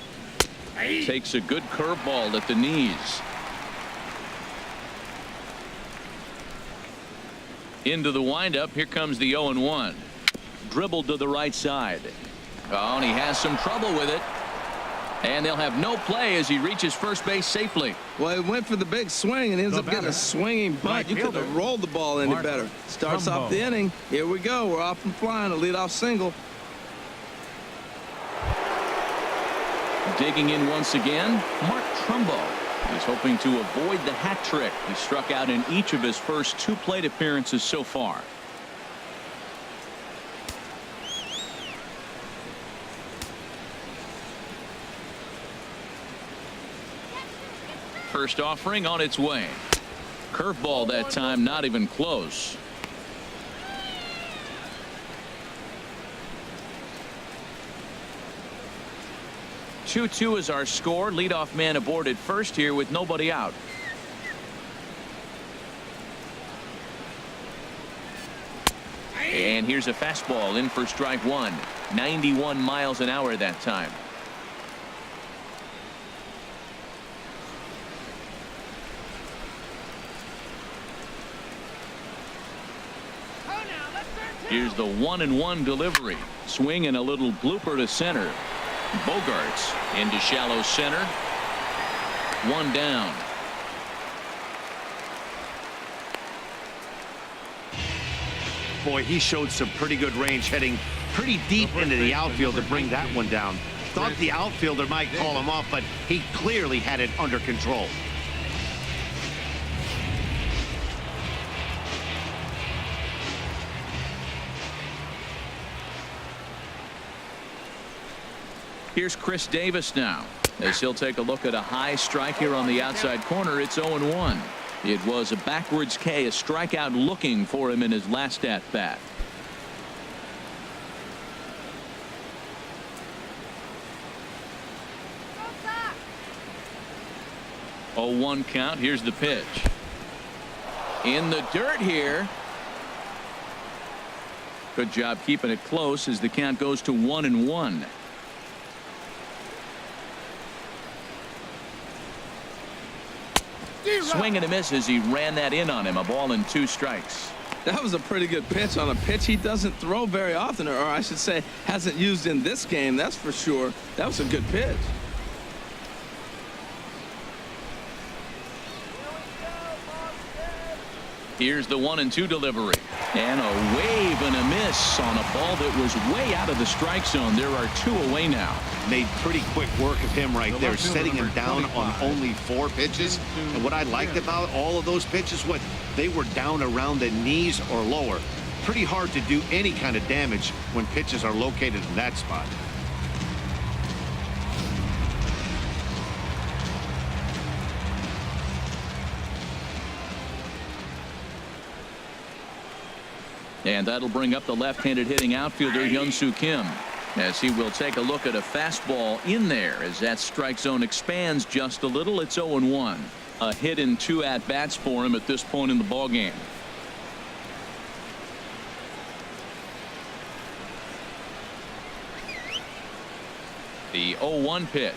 Takes a good curveball at the knees. Into the windup. Here comes the 0-1. Dribbled to the right side. Oh, and he has some trouble with it. And they'll have no play as he reaches first base safely. Well, he went for the big swing and ends up getting a swinging bunt. You couldn't have rolled the ball any better. Starts off the inning. Here we go. We're off and flying. A leadoff single. Digging in once again, Mark Trumbo. He's hoping to avoid the hat trick. He struck out in each of his first 2 plate appearances so far. First offering on its way. Curveball that time, not even close. 2-2 is our score. Leadoff man aboard at first here with nobody out. And here's a fastball in for strike one. 91 miles an hour that time. Here's the 1-1 delivery. Swing and a little blooper to center. Bogarts into shallow center. One down. Boy, he showed some pretty good range, heading pretty deep into the outfield to bring that one down. Thought the outfielder might call him off, but he clearly had it under control. Here's Chris Davis now, as he'll take a look at a high strike here on the outside corner. It's 0-1. It was a backwards K, a strikeout looking for him in his last at bat. Oh, 1 count. Here's the pitch. In the dirt here. Good job keeping it close as the count goes to 1-1. Swing and a miss as he ran that in on him. A ball and 2 strikes. That was a pretty good pitch on a pitch he doesn't throw very often, or I should say hasn't used in this game. That's for sure. That was a good pitch. Here's the 1-2 delivery. And a wave and a miss on a ball that was way out of the strike zone. There are 2 away now. Made pretty quick work of him right there, setting him down on only 4 pitches. And what I liked about all of those pitches, they were down around the knees or lower. Pretty hard to do any kind of damage when pitches are located in that spot. And that'll bring up the left-handed hitting outfielder Hyun-Soo Kim, as he will take a look at a fastball in there as that strike zone expands just a little. It's 0-1. A hit in 2 at-bats for him at this point in the ballgame. The 0-1 pitch.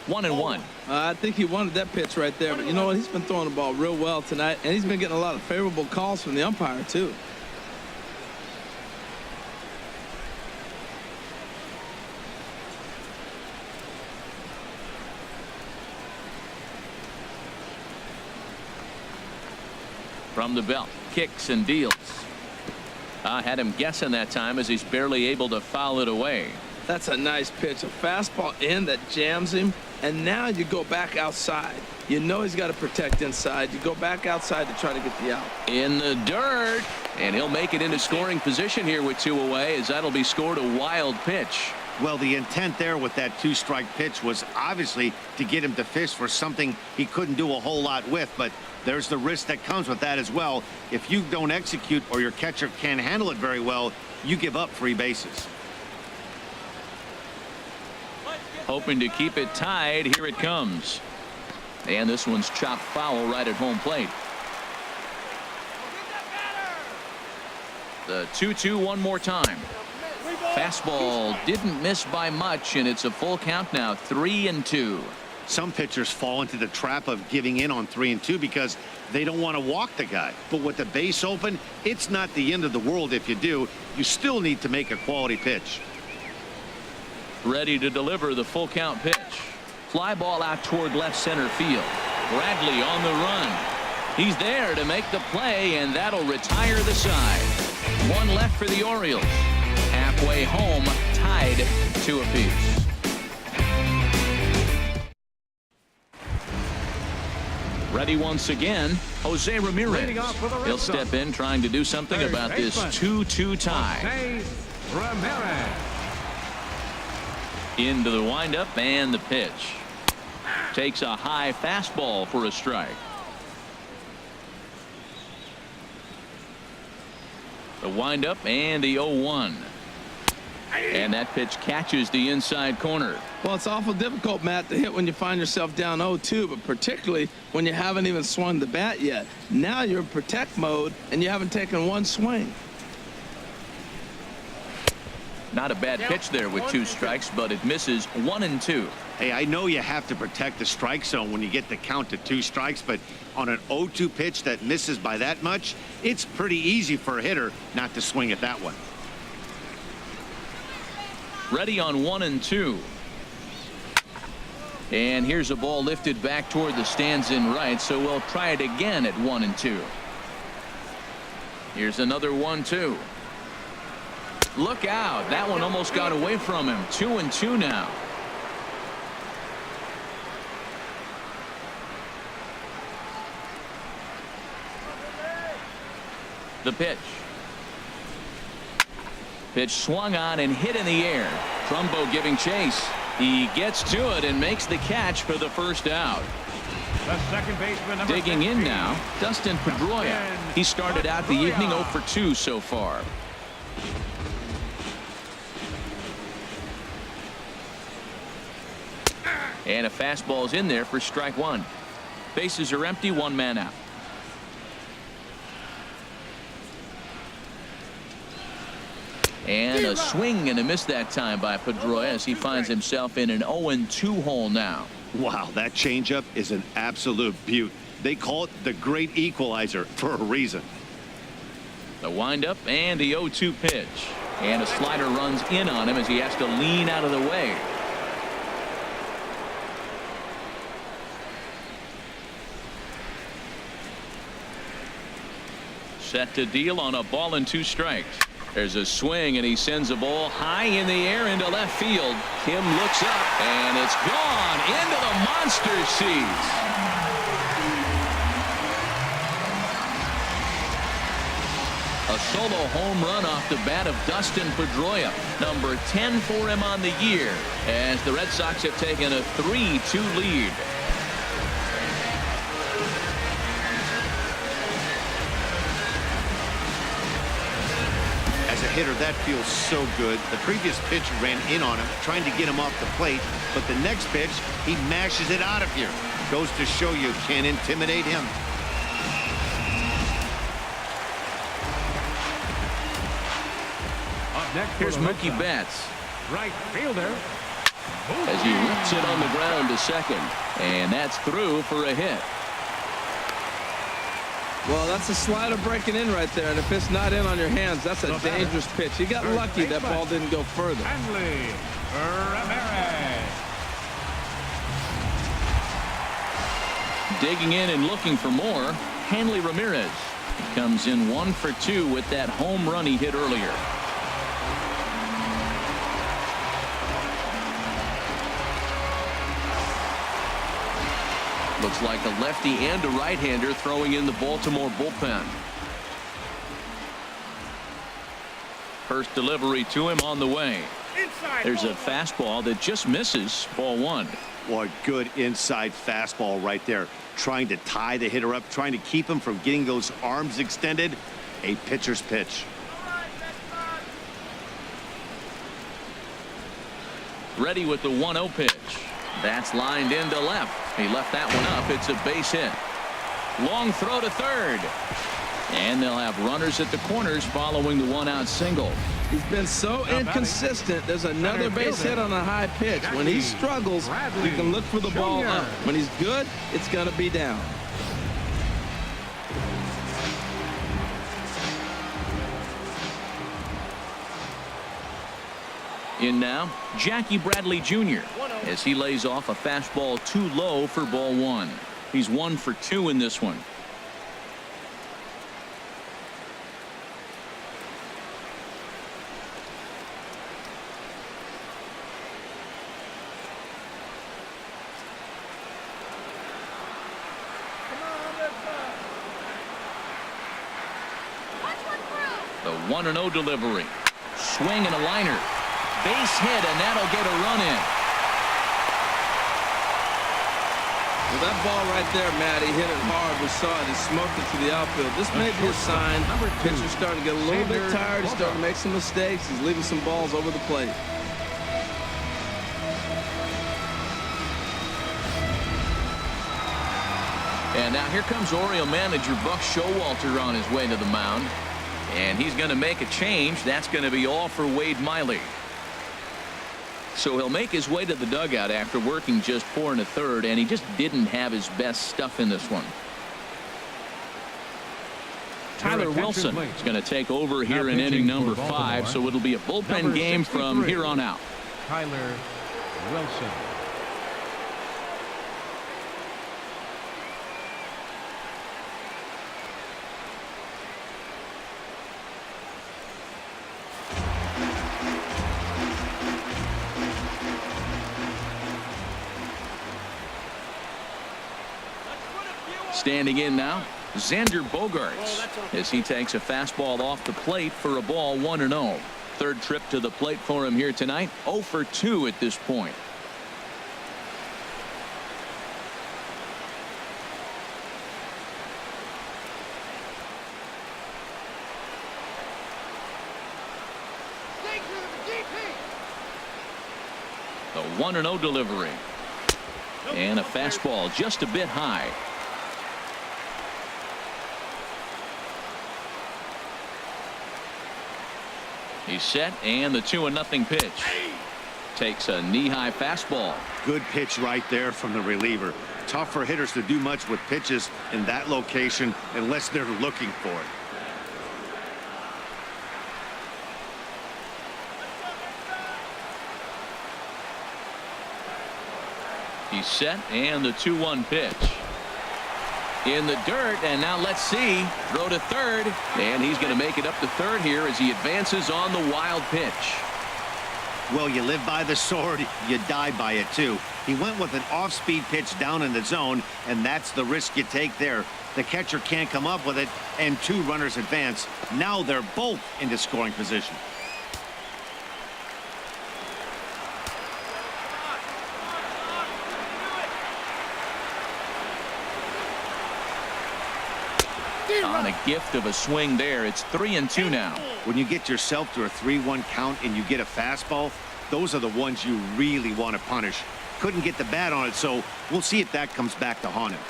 1-1. I think he wanted that pitch right there, but you know what? He's been throwing the ball real well tonight, and he's been getting a lot of favorable calls from the umpire too. From the belt, kicks and deals. Had him guessing that time as he's barely able to foul it away. That's a nice pitch, a fastball in that jams him, and now you go back outside. You know he's got to protect inside. You go back outside to try to get the out. In the dirt, and he'll make it into scoring position here with 2 away, as that'll be scored a wild pitch. Well, the intent there with that 2-strike pitch was obviously to get him to fish for something he couldn't do a whole lot with, but there's the risk that comes with that as well. If you don't execute or your catcher can't handle it very well, you give up 3 bases. Hoping to keep it tied. Here it comes. And this one's chopped foul right at home plate. The 2-2 one more time. Fastball didn't miss by much, and it's a full count now, 3-2. Some pitchers fall into the trap of giving in on 3-2 because they don't want to walk the guy. But with the base open, it's not the end of the world if you do. You still need to make a quality pitch. Ready to deliver the full count pitch. Fly ball out toward left center field. Bradley on the run. He's there to make the play, and that'll retire the side. 1 left for the Orioles. Halfway home, tied 2 apiece. Ready once again, Jose Ramirez. He'll step in trying to do something about this 2-2 tie. Ramirez. Into the windup and the pitch. Takes a high fastball for a strike. The windup and the 0-1. And that pitch catches the inside corner. Well, it's awful difficult, Matt, to hit when you find yourself down 0-2, but particularly when you haven't even swung the bat yet. Now you're in protect mode, and you haven't taken one swing. Not a bad pitch there with 2 strikes, but it misses 1-2. Hey, I know you have to protect the strike zone when you get the count to 2 strikes, but on an 0-2 pitch that misses by that much, it's pretty easy for a hitter not to swing at that one. Ready on 1-2. And here's a ball lifted back toward the stands in right, so we'll try it again at 1-2. Here's another 1-2. Look out. That one almost got away from him. 2-2 now. The pitch. Pitch swung on and hit in the air. Trumbo giving chase. He gets to it and makes the catch for the first out. The second baseman, Digging in now, Dustin Pedroia. He started out the evening 0 for 2 so far. And a fastball's in there for strike 1. Bases are empty, 1 man out. And a swing and a miss that time by Pedroia as he finds himself in an 0-2 hole now. Wow, that changeup is an absolute beaut. They call it the great equalizer for a reason. The windup and the 0-2 pitch. And a slider runs in on him as he has to lean out of the way. Set to deal on a ball and 2 strikes. There's a swing and he sends a ball high in the air into left field. Kim looks up and it's gone into the monster seats. A solo home run off the bat of Dustin Pedroia, number 10 for him on the year, as the Red Sox have taken a 3-2 lead. As a hitter, that feels so good. The previous pitch ran in on him, trying to get him off the plate, but the next pitch, he mashes it out of here. Goes to show you can't intimidate him. Up next, Here's Mookie Betts. right fielder. As he rips it on the ground to second. And that's through for a hit. Well, that's a slider breaking in right there, and if it's not in on your hands, that's a dangerous pitch. He got lucky that ball didn't go further. Ramirez. Digging in and looking for more, Hanley Ramirez. He comes in 1 for 2 with that home run he hit earlier. Looks like a lefty and a right-hander throwing in the Baltimore bullpen. First delivery to him on the way. There's a fastball that just misses, ball 1. What good inside fastball right there. Trying to tie the hitter up, trying to keep him from getting those arms extended. A pitcher's pitch. Ready with the 1-0 pitch. That's lined into left. He left that one up. It's a base hit. Long throw to third. And they'll have runners at the corners following the 1-out single. He's been so inconsistent. There's another base hit on a high pitch. When he struggles, you can look for the ball up. When he's good, it's going to be down. In now, Jackie Bradley Jr. as he lays off a fastball too low for ball 1. He's 1 for 2 in this one. The 1-0 delivery. Swing and a liner. Base hit, and that'll get a run in. Well, that ball right there, Matty, hit it hard. We saw it. He smoked it to the outfield. This may be a sign. Pitcher's starting to get a little bit tired. He's starting to make some mistakes. He's leaving some balls over the plate. And now here comes Oriole manager Buck Showalter on his way to the mound. And he's going to make a change. That's going to be all for Wade Miley. So he'll make his way to the dugout after working just 4 1/3, and he just didn't have his best stuff in this one. Tyler Wilson is going to take over here in inning number 5, so it'll be a bullpen game from here on out. Tyler Wilson. Standing in now, Xander Bogaerts, as he takes a fastball off the plate for a ball 1-0. Third trip to the plate for him here tonight. 0 for 2 at this point. The 1-0 delivery. And a fastball just a bit high. He's set, and the 2-0 pitch. Takes a knee-high fastball. Good pitch right there from the reliever. Tough for hitters to do much with pitches in that location unless they're looking for it. He's set, and the 2-1 pitch. In the dirt, and now let's see. Throw to third, and he's going to make it up to third here as he advances on the wild pitch. Well, you live by the sword, you die by it too. He went with an off-speed pitch down in the zone, and that's the risk you take there. The catcher can't come up with it, and 2 runners advance. Now they're both into scoring position. On a gift of a swing there. It's 3-2 now. When you get yourself to a 3-1 count and you get a fastball, those are the ones you really want to punish. Couldn't get the bat on it, so we'll see if that comes back to haunt him.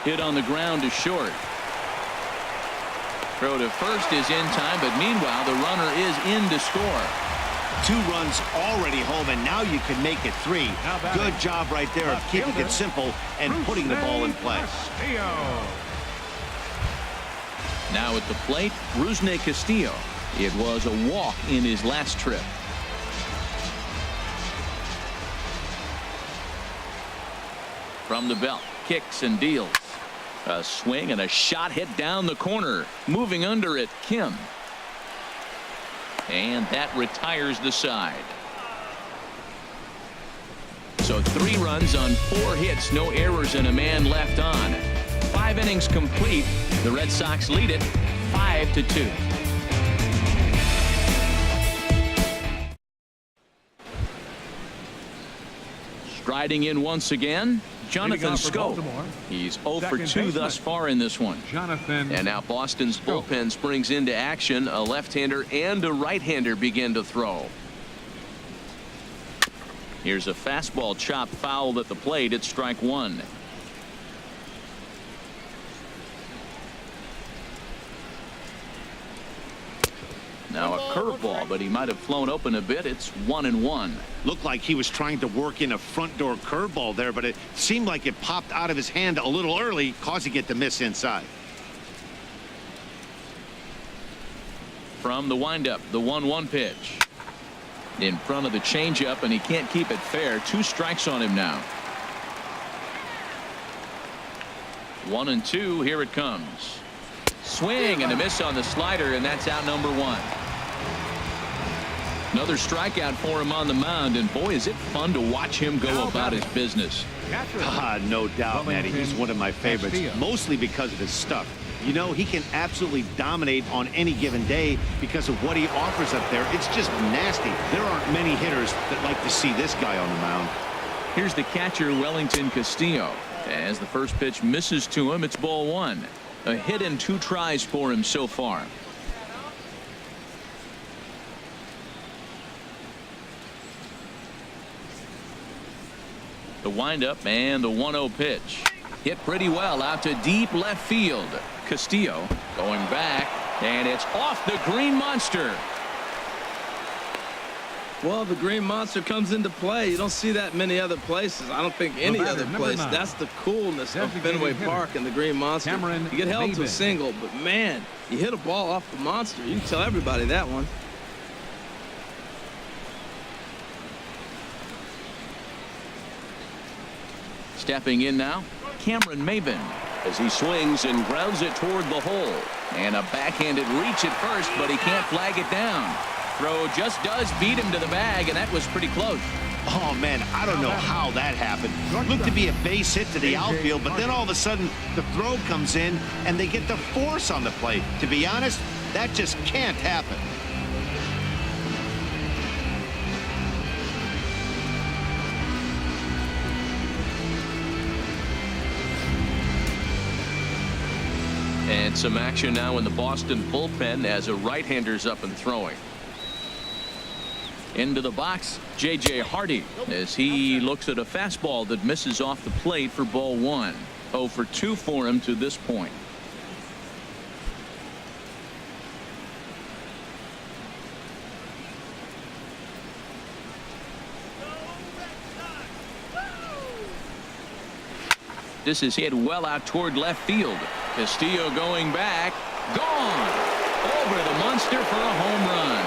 Hit on the ground to short. Throw to first is in time, but meanwhile the runner is in to score. 2 runs already home, and now you can make it 3. Good job right there of keeping it simple and putting the ball in play. Now at the plate, Rusney Castillo. It was a walk in his last trip. From the belt, kicks and deals. A swing and a shot hit down the corner. Moving under it, Kim. And that retires the side. So 3 runs on 4 hits, no errors, and a man left on. 5 innings complete. The Red Sox lead it 5-2. Striding in once again, Jonathan Scope. He's 0 for 2 thus far in this one. And now Boston's bullpen springs into action. A left-hander and a right-hander begin to throw. Here's a fastball chopped foul at the plate. It's strike 1. Now a curveball, but he might have flown open a bit. It's 1-1. Looked like he was trying to work in a front door curveball there, but it seemed like it popped out of his hand a little early, causing it to miss inside. From the windup, the 1-1 pitch. In front of the changeup, and he can't keep it fair. 2 strikes on him now. 1-2. Here it comes. Swing and a miss on the slider, and that's out number 1. Another strikeout for him on the mound, and boy, is it fun to watch him go about his business. No doubt, Manny. He's one of my favorites, mostly because of his stuff. You know, he can absolutely dominate on any given day because of what he offers up there. It's just nasty. There aren't many hitters that like to see this guy on the mound. Here's the catcher, Wellington Castillo. As the first pitch misses to him, it's ball one. A hit and 2 tries for him so far. The windup and the 1-0 pitch. Hit pretty well out to deep left field. Castillo going back, and it's off the Green Monster. Well, the Green Monster comes into play. You don't see that many other places. I don't think any other place. That's the coolness of Fenway Park and the Green Monster. You get held to a single, but man, you hit a ball off the Monster. You can tell everybody that one. Stepping in now, Cameron Maven, as he swings and grounds it toward the hole. And a backhanded reach at first, but he can't flag it down. Throw just does beat him to the bag, and that was pretty close. Oh, man, I don't know how that happened. Looked to be a base hit to the outfield, but then all of a sudden the throw comes in and they get the force on the plate. To be honest, that just can't happen. And some action now in the Boston bullpen as a right-hander's up and throwing. Into the box, J.J. Hardy, as he looks at a fastball that misses off the plate for ball one. 0 for 2 for him to this point. This is hit well out toward left field. Castillo going back. Gone. Over the Monster for a home run.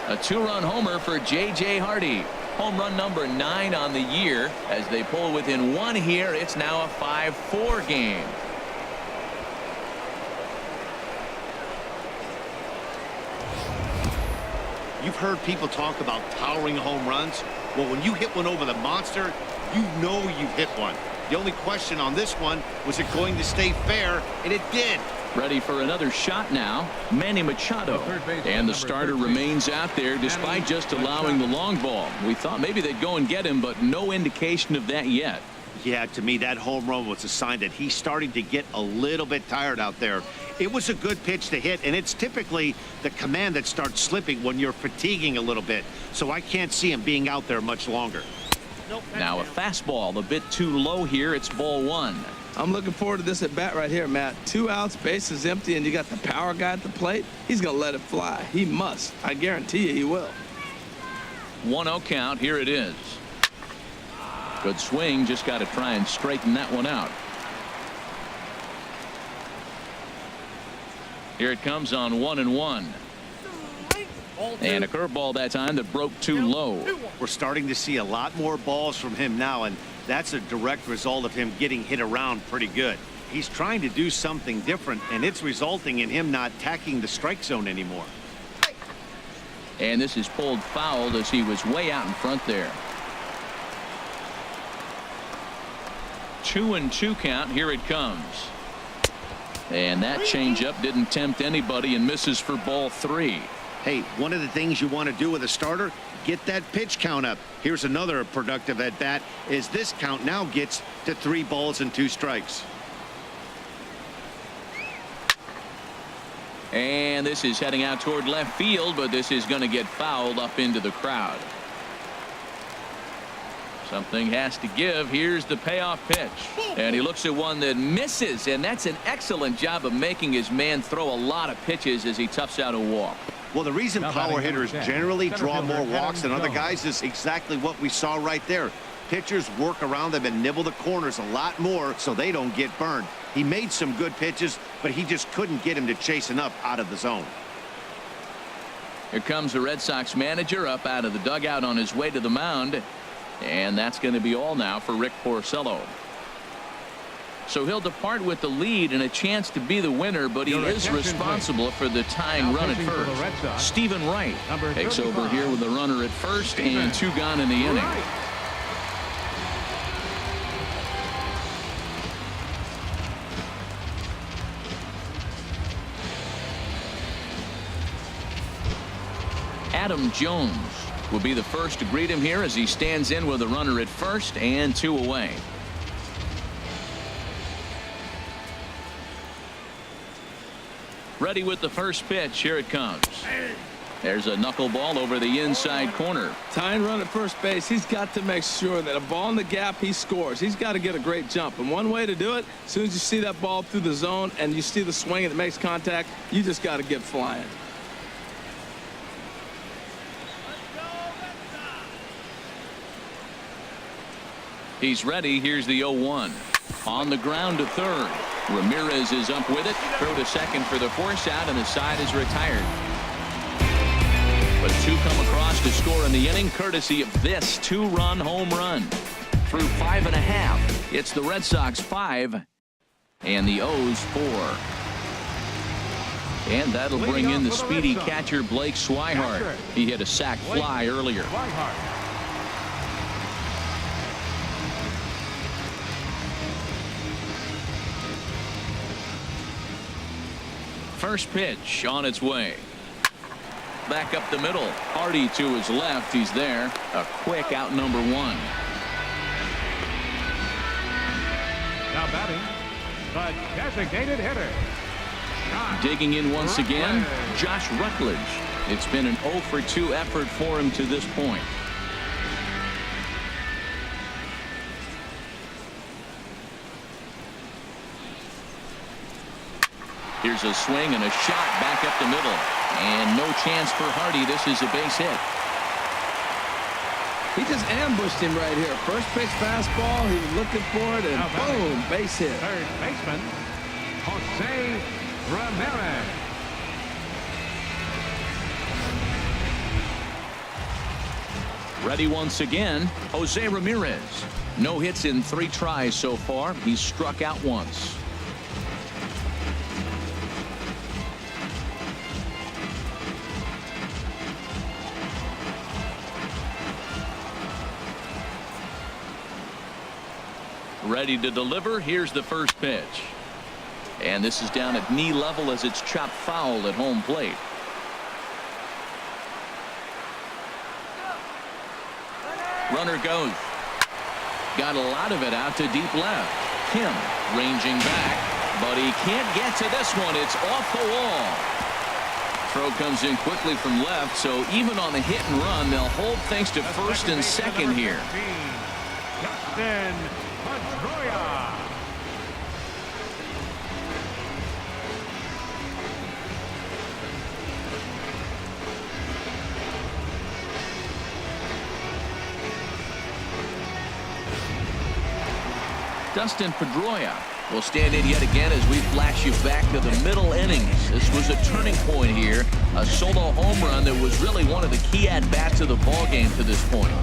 A 2-run homer for J.J. Hardy. Home run number 9 on the year. As they pull within 1 here, it's now a 5-4 game. You've heard people talk about towering home runs. Well, when you hit one over the Monster, you know you've hit one. The only question on this one, was it going to stay fair? And it did. Ready for another shot now, Manny Machado. And the starter remains out there despite just allowing the long ball. We thought maybe they'd go and get him, but no indication of that yet. Yeah, to me, that home run was a sign that he's starting to get a little bit tired out there. It was a good pitch to hit, and it's typically the command that starts slipping when you're fatiguing a little bit. So I can't see him being out there much longer. Now a fastball a bit too low here. It's ball one. I'm looking forward to this at bat right here, Matt. 2 outs, bases empty, and you got the power guy at the plate. He's going to let it fly. He must. I guarantee you he will. 1-0 count. Here it is. Good swing. Just got to try and straighten that one out. Here it comes on 1-1. And a curveball that time that broke too low. We're starting to see a lot more balls from him now, and that's a direct result of him getting hit around pretty good. He's trying to do something different, and it's resulting in him not attacking the strike zone anymore. And this is pulled foul as he was way out in front there. 2-2 count. Here it comes. And that changeup didn't tempt anybody and misses for ball 3. Hey, one of the things you want to do with a starter, get that pitch count up. Here's another productive at bat as this count now gets to 3 balls and 2 strikes. And this is heading out toward left field, but this is going to get fouled up into the crowd. Something has to give. Here's the payoff pitch. And he looks at one that misses, and that's an excellent job of making his man throw a lot of pitches as he toughs out a walk. Well, the reason power hitters generally draw more walks than other guys is exactly what we saw right there. Pitchers work around them and nibble the corners a lot more so they don't get burned. He made some good pitches, but he just couldn't get him to chase enough out of the zone. Here comes the Red Sox manager up out of the dugout on his way to the mound. And that's going to be all now for Rick Porcello. So he'll depart with the lead and a chance to be the winner, but he is responsible for the tying run at first. Stephen Wright takes over here with the runner at first and 2 gone in the inning. Adam Jones will be the first to greet him here as he stands in with a runner at first and 2 away. Ready with the first pitch. Here it comes. There's a knuckleball over the inside corner. Tying run at first base. He's got to make sure that a ball in the gap, he scores. He's got to get a great jump. And one way to do it, as soon as you see that ball through the zone and you see the swing and it makes contact, you just got to get flying. He's ready. Here's the 0-1. On the ground to third. Ramirez is up with it. Throw to second for the force out, and the side is retired. But 2 come across to score in the inning, courtesy of this 2-run home run. Through 5.5, it's the Red Sox 5 and the O's 4. And that'll bring in the speedy catcher Blake Swihart. He hit a sac fly earlier. First pitch on its way. Back up the middle. Hardy to his left. He's there. A quick out number 1. Now batting, the designated hitter. Digging in once again, Josh Rutledge. It's been an 0 for 2 effort for him to this point. Here's a swing and a shot back up the middle. And no chance for Hardy. This is a base hit. He just ambushed him right here. First pitch fastball. He was looking for it, and boom, base hit. Third baseman, Jose Ramirez. Ready once again, Jose Ramirez. No hits in 3 tries so far. He's struck out once. Ready to deliver. Here's the first pitch. And this is down at knee level as it's chopped foul at home plate. Runner goes. Got a lot of it out to deep left. Kim ranging back, but he can't get to this one. It's off the wall. Throw comes in quickly from left, so even on the hit and run, they'll hold things to first and second here. Pedroia. Dustin Pedroia will stand in yet again as we flash you back to the middle innings. This was a turning point here. A solo home run that was really one of the key at-bats of the ball game to this point.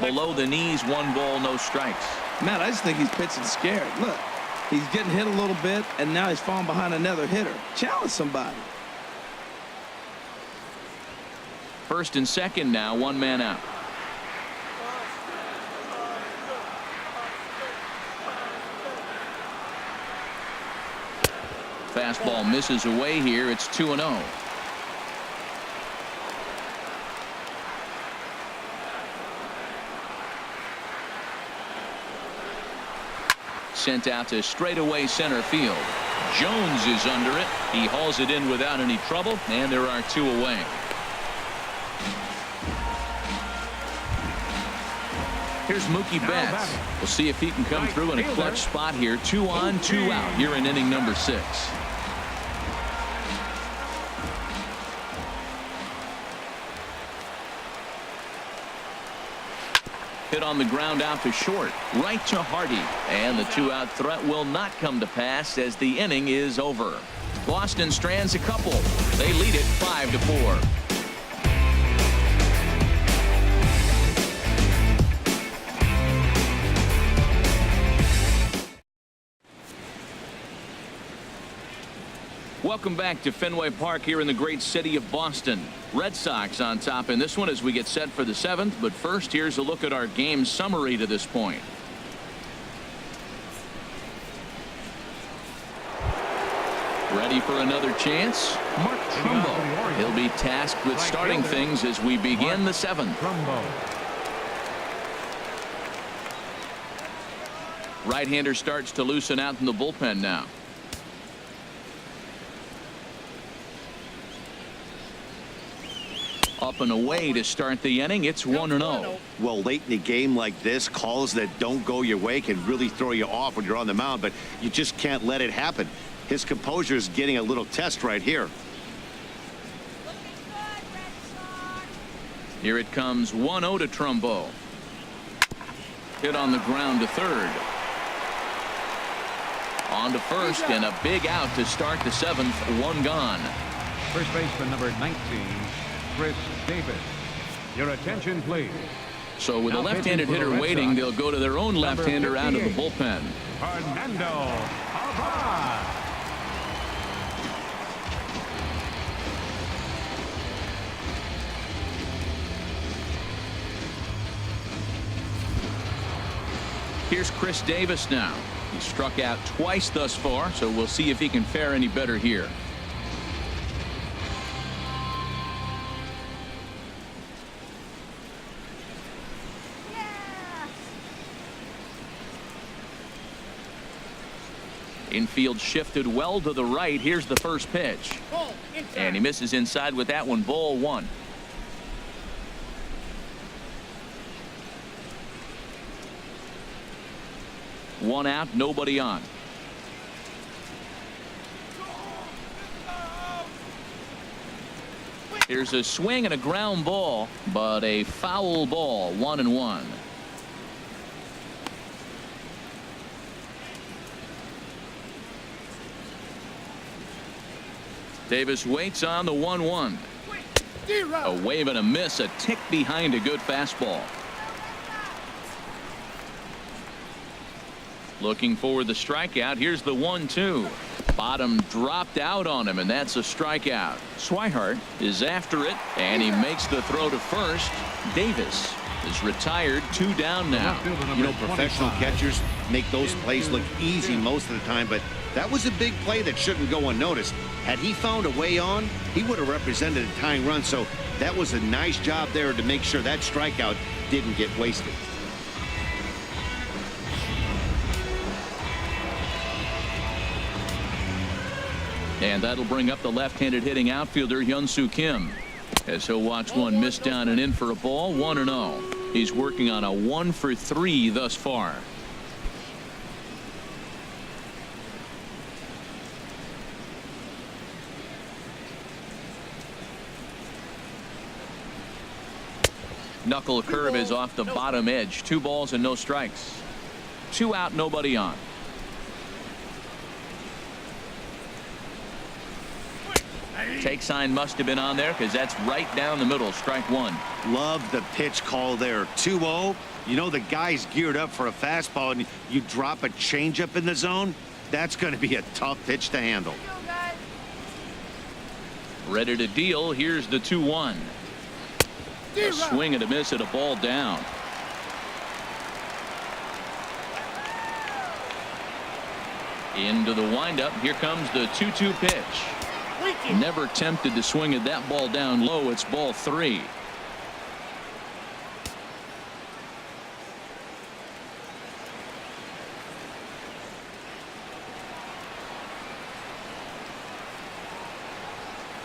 Below the knees, 1 ball, no strikes. Matt, I just think he's pitching scared. Look, he's getting hit a little bit, and now he's falling behind another hitter. Challenge somebody. First and second now, 1 man out. Fastball misses away here. It's 2-0. Sent out to straightaway center field. Jones is under it. He hauls it in without any trouble, and there are 2 away. Here's Mookie Betts. We'll see if he can come through in a clutch spot here. 2 on, 2 out here in inning number 6. Hit on the ground out to short, right to Hardy, and the 2-out threat will not come to pass as the inning is over. Boston strands a couple. They lead it 5-4. Welcome back to Fenway Park here in the great city of Boston. Red Sox on top in this one as we get set for the 7th. But first, here's a look at our game summary to this point. Ready for another chance? Mark Trumbo. He'll be tasked with starting things as we begin the 7th. Right-hander starts to loosen out in the bullpen now. Up and away to start the inning. It's 1-0. Well, late in a game like this, calls that don't go your way can really throw you off when you're on the mound, but you just can't let it happen. His composure is getting a little test right here. Here it comes. 1-0 to Trumbo. Hit on the ground to third. On to first, and a big out to start the 7th. One gone. First baseman number 19, Chris Davis. Your attention, please. So with a left-handed hitter waiting, they'll go to their own left-hander out of the bullpen. Fernando Alvarez. Here's Chris Davis now. He's struck out twice thus far, so we'll see if he can fare any better here. Infield shifted well to the right. Here's the first pitch. And he misses inside with that one. Ball 1. One out, nobody on. Here's a swing and a ground ball, but a foul ball. 1-1. Davis waits on the 1-1. A wave and a miss, a tick behind a good fastball. Looking for the strikeout. Here's the 1-2. Bottom dropped out on him, and that's a strikeout. Swihart is after it, and he makes the throw to first. Davis is retired. 2 down now. You know, professional catchers make those plays look easy most of the time, but that was a big play that shouldn't go unnoticed. Had he found a way on, he would have represented a tying run, so that was a nice job there to make sure that strikeout didn't get wasted. And that'll bring up the left-handed hitting outfielder Hyun-Soo Kim, as he'll watch one miss down and in for a ball. 1-0. He's working on a 1-for-3 thus far. Knuckle curve is off the bottom edge. 2 balls and no strikes. 2 out, nobody on. Take sign must have been on there because that's right down the middle. Strike 1. Love the pitch call there. 2-0. You know the guy's geared up for a fastball, and you drop a changeup in the zone. That's going to be a tough pitch to handle. Ready to deal. Here's the 2-1. A swing and a miss at a ball down. Into the windup. Here comes the 2-2 pitch. Never tempted to swing at that ball down low. It's ball 3.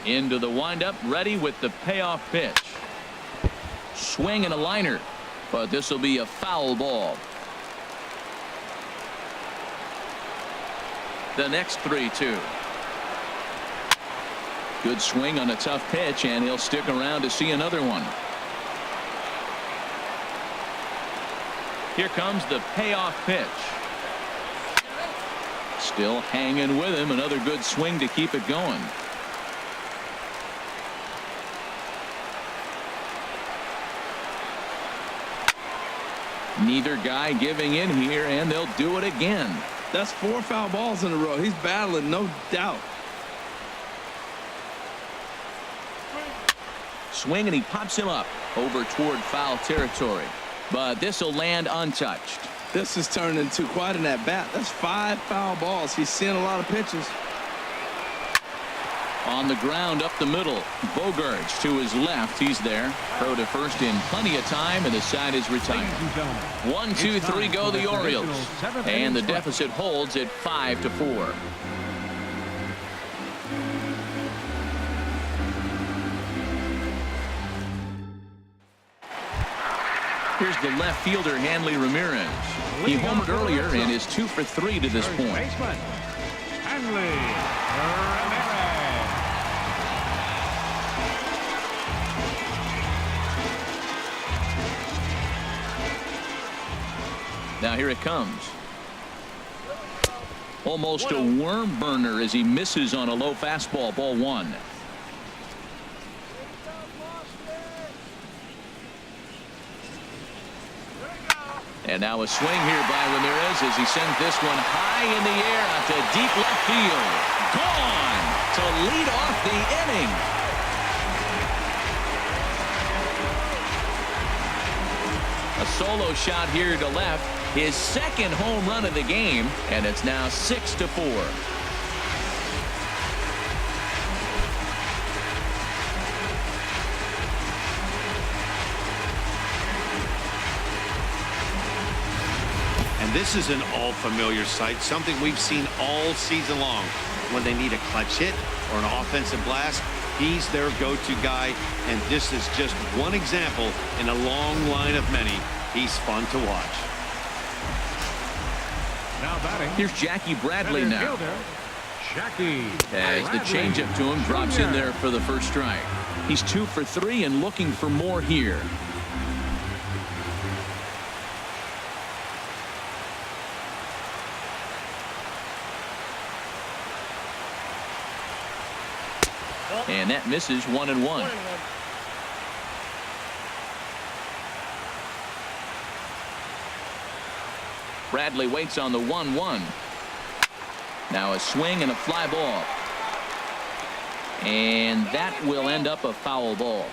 Into the windup, ready with the payoff pitch. Swing and a liner, but this will be a foul ball. The next 3-2. Good swing on a tough pitch, and he'll stick around to see another one. Here comes the payoff pitch. Still hanging with him. Another good swing to keep it going. Neither guy giving in here, and they'll do it again. That's 4 foul balls in a row. He's battling, no doubt. Swing, and he pops him up over toward foul territory. But this will land untouched. This has turned into quite an at-bat. That's 5 foul balls. He's seeing a lot of pitches. On the ground up the middle. Bogarts to his left. He's there. Throw to first in plenty of time, and the side is retired. 1, 2, 3 go the Orioles. And the deficit holds at 5-4. Here's the left fielder, Hanley Ramirez. He homered earlier and is 2 for 3 to this point. Hanley Ramirez. Now here it comes. Almost a worm burner as he misses on a low fastball. Ball 1. And now a swing here by Ramirez as he sends this one high in the air out to deep left field. Gone to lead off the inning. A solo shot here to left. His second home run of the game, and it's now 6-4. This is an all-familiar sight, something we've seen all season long. When they need a clutch hit or an offensive blast, he's their go-to guy, and this is just one example in a long line of many. He's fun to watch. Now batting. Here's Jackie Bradley now. As the changeup to him drops in there for the first strike. He's 2 for 3 and looking for more here. And that misses 1-1. Bradley waits on the 1-1. Now a swing and a fly ball. And that will end up a foul ball.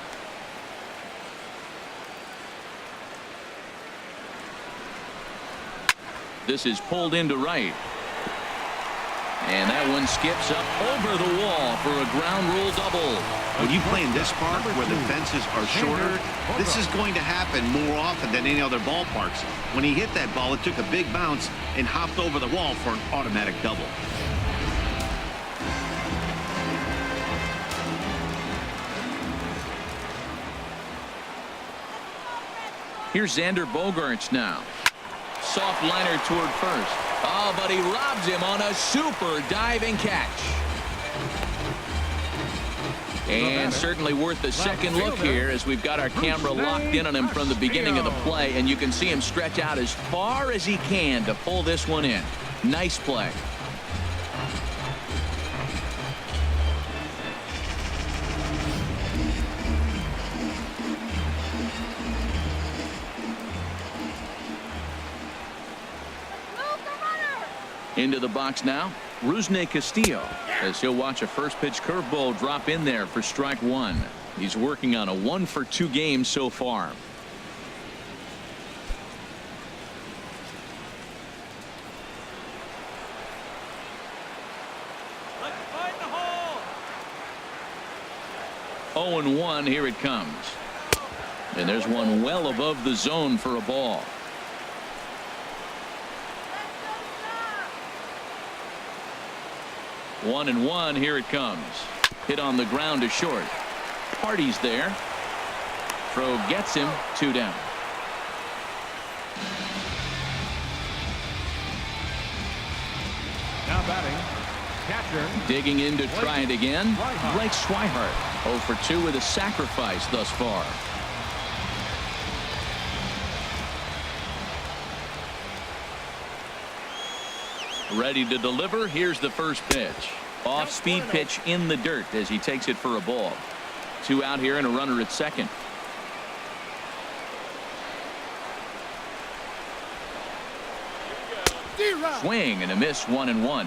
This is pulled into right. And that one skips up over the wall for a ground rule double. When you play in this park where the fences are shorter, this is going to happen more often than any other ballparks. When he hit that ball, it took a big bounce and hopped over the wall for an automatic double. Here's Xander Bogaerts now. Soft liner toward first. Oh, but he robs him on a super diving catch. And certainly worth a second look here as we've got our camera locked in on him from the beginning of the play, and you can see him stretch out as far as he can to pull this one in. Nice play. Into the box now, Rusney Castillo, as he'll watch a first pitch curveball drop in there for strike 1. He's working on a 1 for 2 game so far. Let's find the hole. 0-1, here it comes. And there's one well above the zone for a ball. 1-1, here it comes. Hit on the ground to short. Hardy's there. Throw gets him, 2 down. Now batting, catcher. Digging in to try it again. Blake Swihart, 0 for 2 with a sacrifice thus far. Ready to deliver. Here's the first pitch. Off-speed pitch in the dirt as he takes it for a ball. 2 out here and a runner at second. Swing and a miss, 1-1.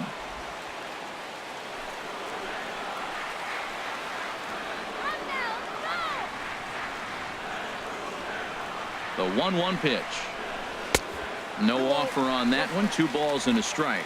The 1-1 pitch. No offer on that one. 2 balls and a strike.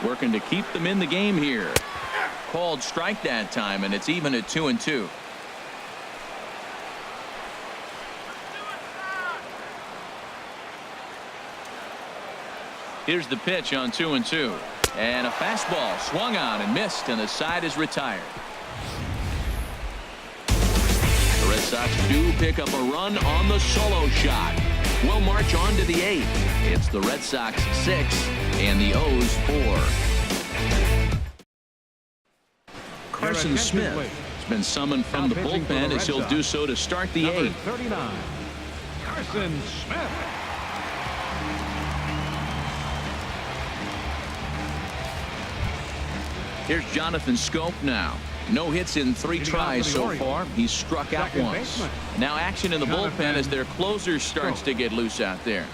Working to keep them in the game here. Called strike that time, and it's even at 2-2. Here's the pitch on 2-2. And a fastball swung on and missed, and the side is retired. The Red Sox do pick up a run on the solo shot. We'll march on to the 8th. It's the Red Sox 6 and the O's 4. Carson Smith has been summoned from the bullpen as he'll do so to start the 8th. 39, Carson Smith. Here's Jonathan Scope now. No hits in 3 tries so far. He's struck out once. Now action in the bullpen as their closer starts to get loose out there.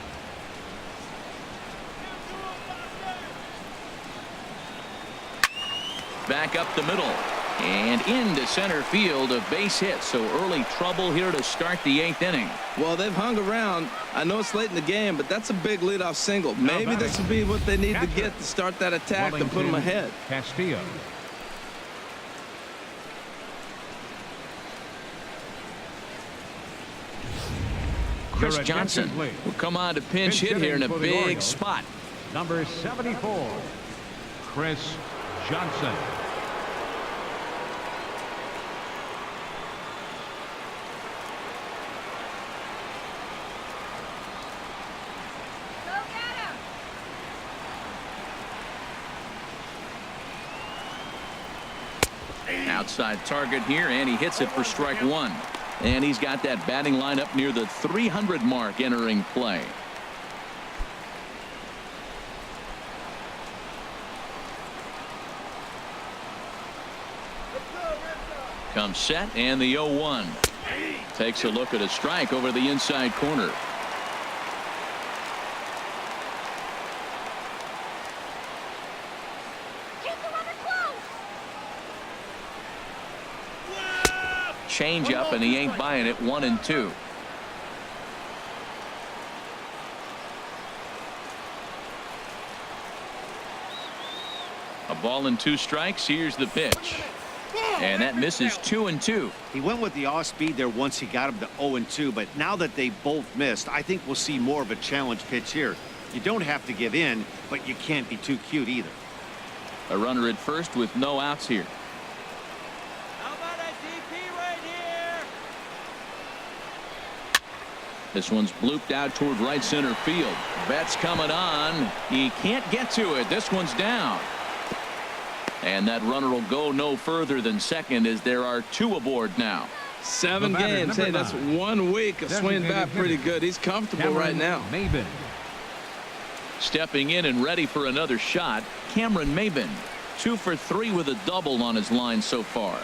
Back up the middle and into center field, a base hit. So early trouble here to start the 8th inning. Well, they've hung around. I know it's late in the game, but that's a big leadoff single. Maybe this will be what they need to get to start that attack to put them ahead. Castillo. Chris Johnson will come on to pinch hit here in a big spot. Number 74, Chris Johnson. Outside target here, and he hits it for strike 1. And he's got that batting line up near the 300 mark entering play. Comes set, and the 0-1. Takes a look at a strike over the inside corner. Change up, and he ain't buying it. 1-2. A ball and 2 strikes. Here's the pitch, and that misses. 2-2. He went with the off speed there once he got him to 0-2, but now that they both missed, I think we'll see more of a challenge pitch here. You don't have to give in, but you can't be too cute either. A runner at first with no outs here. This one's blooped out toward right center field. Betts coming on. He can't get to it. This one's down. And that runner will go no further than second as there are 2 aboard now. 7 games. Hey, that's 1 week of swinging bat pretty good. He's comfortable right now. Maben. Stepping in and ready for another shot, Cameron Maben. 2 for 3 with a double on his line so far.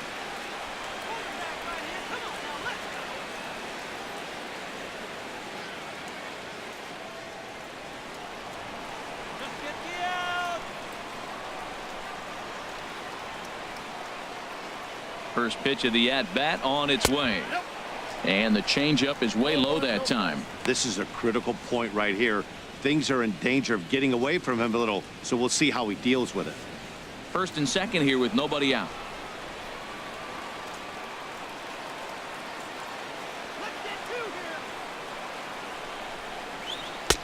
First pitch of the at-bat on its way. And the changeup is way low that time. This is a critical point right here. Things are in danger of getting away from him a little, so we'll see how he deals with it. First and second here with nobody out.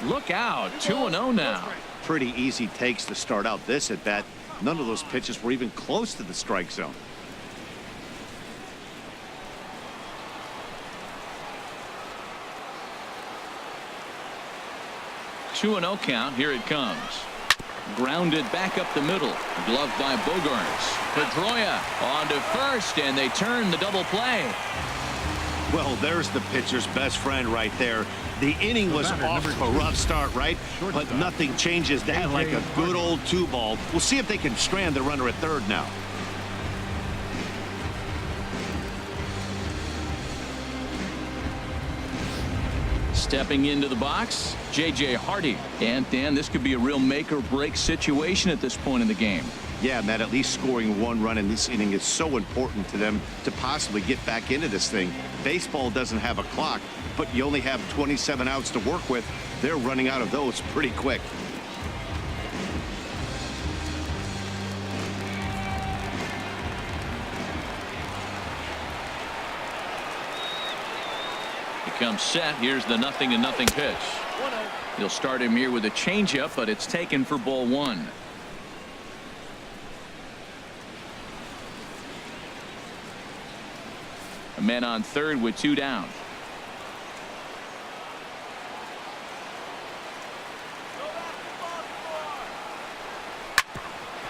Look out. 2-0 now. Pretty easy takes to start out this at-bat. None of those pitches were even close to the strike zone. 2-0 count. Here it comes. Grounded back up the middle. Gloved by Bogarts. Pedroia on to first, and they turn the double play. Well, there's the pitcher's best friend right there. The inning was off to a rough start, right? But nothing changes that like a good old 2-ball. We'll see if they can strand the runner at third now. Stepping into the box, J.J. Hardy. And, Dan, this could be a real make-or-break situation at this point in the game. Yeah, Matt, at least scoring one run in this inning is so important to them to possibly get back into this thing. Baseball doesn't have a clock, but you only have 27 outs to work with. They're running out of those pretty quick. Comes set. Here's the 0-0 pitch. He'll start him here with a changeup, but it's taken for ball 1. A man on third with 2 down.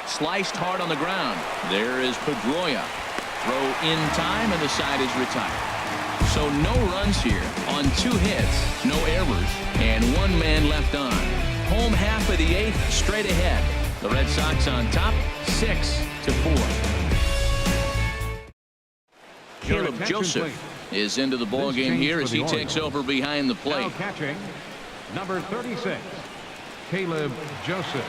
Sliced hard on the ground. There is Pedroia. Throw in time, and the side is retired. So no runs here on 2 hits, no errors, and 1 man left on. Home half of the 8th, straight ahead. The Red Sox on top, 6-4. Caleb Joseph is into the ball game here as he takes over behind the plate. Now catching, number 36, Caleb Joseph.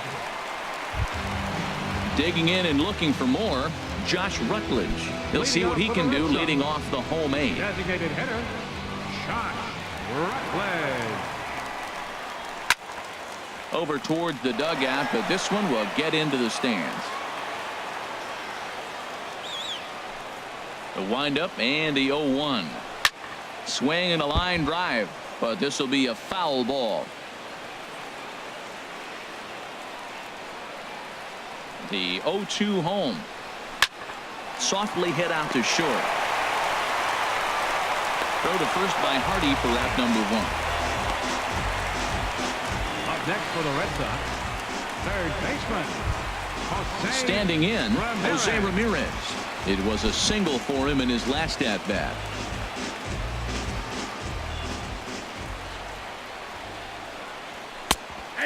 Digging in and looking for more, Josh Rutledge. He'll see what he can do leading off the home 8. Designated hitter, Josh Rutledge. Over towards the dugout, but this one will get into the stands. The windup and the 0-1. Swing and a line drive, but this will be a foul ball. The 0-2 home. Softly hit out to short. Throw to first by Hardy for out number 1. Up next for the Red Sox, third baseman, standing in, Jose Ramirez. It was a single for him in his last at-bat.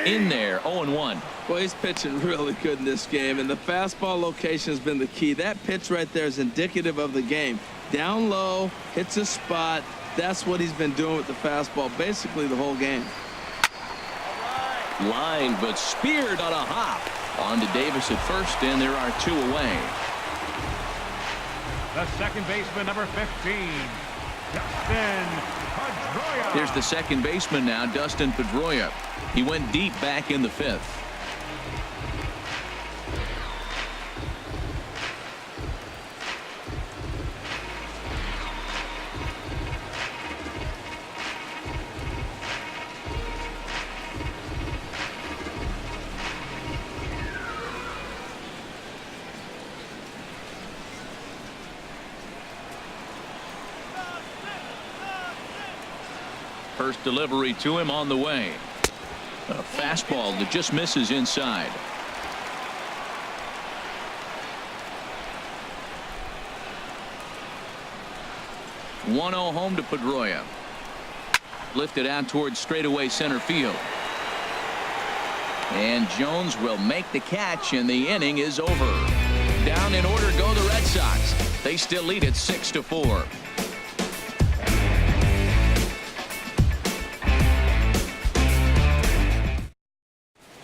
In there, 0-1. Well, he's pitching really good in this game, and the fastball location has been the key. That pitch right there is indicative of the game. Down low, hits a spot. That's what he's been doing with the fastball basically the whole game. Line, but speared on a hop. On to Davis at first, and there are 2 away. The second baseman, number 15, Dustin Pedroia. Here's the second baseman now, Dustin Pedroia. He went deep back in the 5th. First delivery to him on the way. A fastball that just misses inside. (1-0) home to Pedroia. Lifted out towards straightaway center field. And Jones will make the catch, and the inning is over. Down in order go the Red Sox. They still lead it 6-4.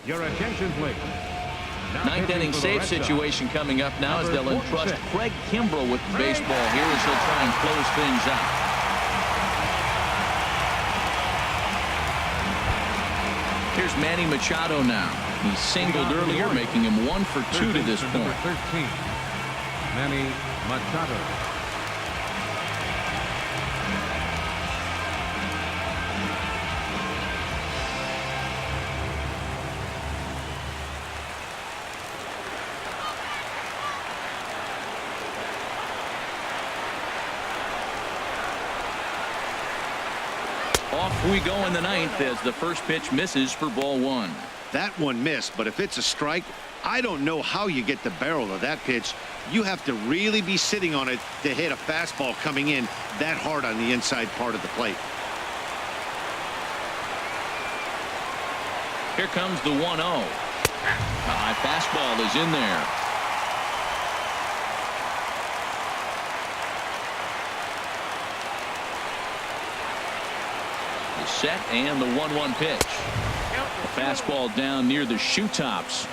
Your attention, please. Ninth inning save situation coming up now as they'll entrust Craig Kimbrell with the baseball here as he'll try and close things out. Here's Manny Machado now. He singled earlier, making him 1 for 2 to this point. Number 13, Manny Machado. Off we go in the ninth as the first pitch misses for ball one. That one missed, but if it's a strike, I don't know how you get the barrel of that pitch. You have to really be sitting on it to hit a fastball coming in that hard on the inside part of the plate. Here comes the 1-0. High fastball is in there. The set and the 1-1 pitch. A fastball down near the shoe tops.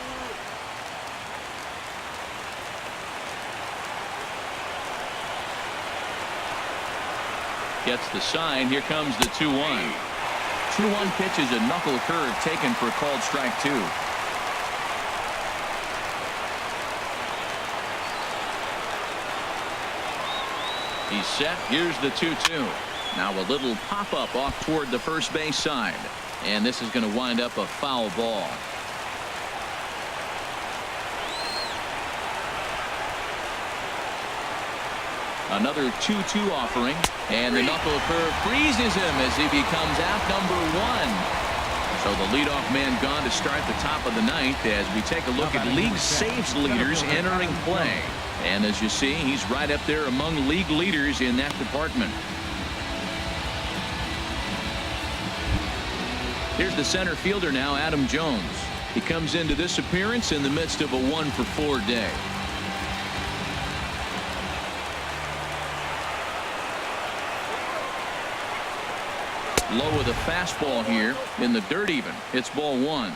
Gets the sign. Here comes the 2-1. 2-1 pitch is a knuckle curve taken for called strike two. He's set. Here's the 2-2. Now a little pop-up off toward the first base side. And this is going to wind up a foul ball. Another 2-2 offering, and the knuckle curve freezes him as he becomes out number one. So the leadoff man gone to start the top of the ninth as we take a look at league saves leaders entering play. And as you see, he's right up there among league leaders in that department. Here's the center fielder now, Adam Jones. He comes into this appearance in the midst of a 1-for-4 day. Low with a fastball here in the dirt even. It's ball one.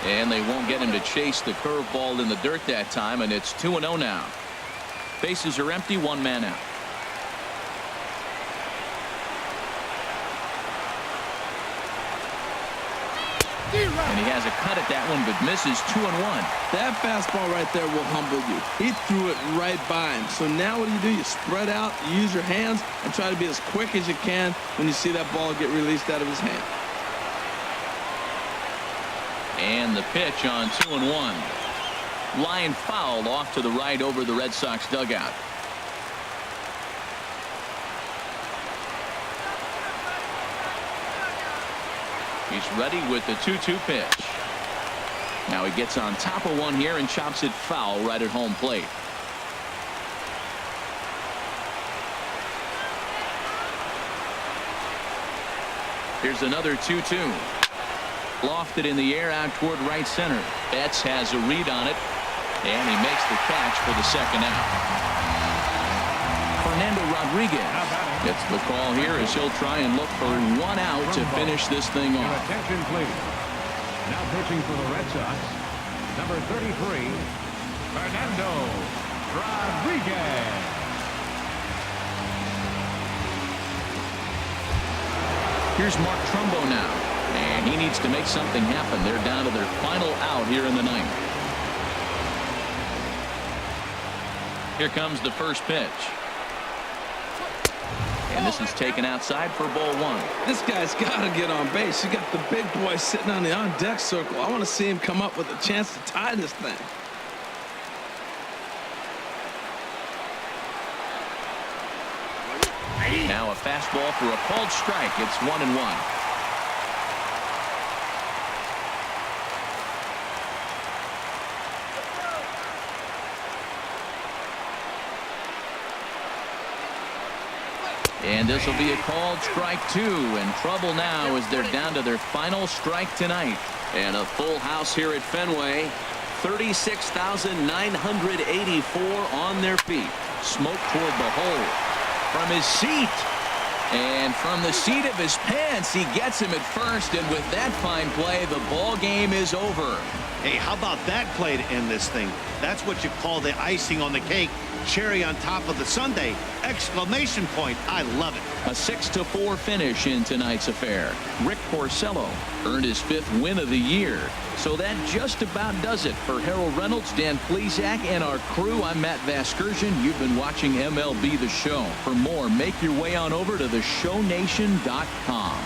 And they won't get him to chase the curveball in the dirt that time, and it's 2-0 now. Bases are empty, one man out. And he has a cut at that one, but misses 2-1. That fastball right there will humble you. He threw it right by him. So now what do? You spread out, you use your hands, and try to be as quick as you can when you see that ball get released out of his hand. And the pitch on 2-1. Line foul off to the right over the Red Sox dugout. He's ready with the 2-2 pitch. Now he gets on top of one here and chops it foul right at home plate. Here's another 2-2. Lofted in the air out toward right center. Betts has a read on it, and he makes the catch for the second out. Fernando Rodriguez gets the call here as he'll try and look for one out to finish this thing Your off. attention, please. Now pitching for the Red Sox, number 33, Fernando Rodriguez. Here's Mark Trumbo now, and he needs to make something happen. They're down to their final out here in the ninth. Here comes the first pitch. And this is taken outside for ball one. This guy's got to get on base. You got the big boy sitting on the on-deck circle. I want to see him come up with a chance to tie this thing. Now a fastball for a called strike. It's 1-1. And this will be a called strike two, and trouble now as they're down to their final strike tonight. And a full house here at Fenway. 36,984 on their feet. Smoke toward the hole. From his seat. And from the seat of his pants, he gets him at first, and with that fine play, the ball game is over. Hey, how about that play to end this thing? That's what you call the icing on the cake. Cherry on top of the sundae. Exclamation point. I love it. A 6-4 finish in tonight's affair. Rick Porcello earned his 5th win of the year. So that just about does it for Harold Reynolds, Dan Plesac, and our crew. I'm Matt Vasgersian. You've been watching MLB The Show. For more, make your way on over to theshownation.com.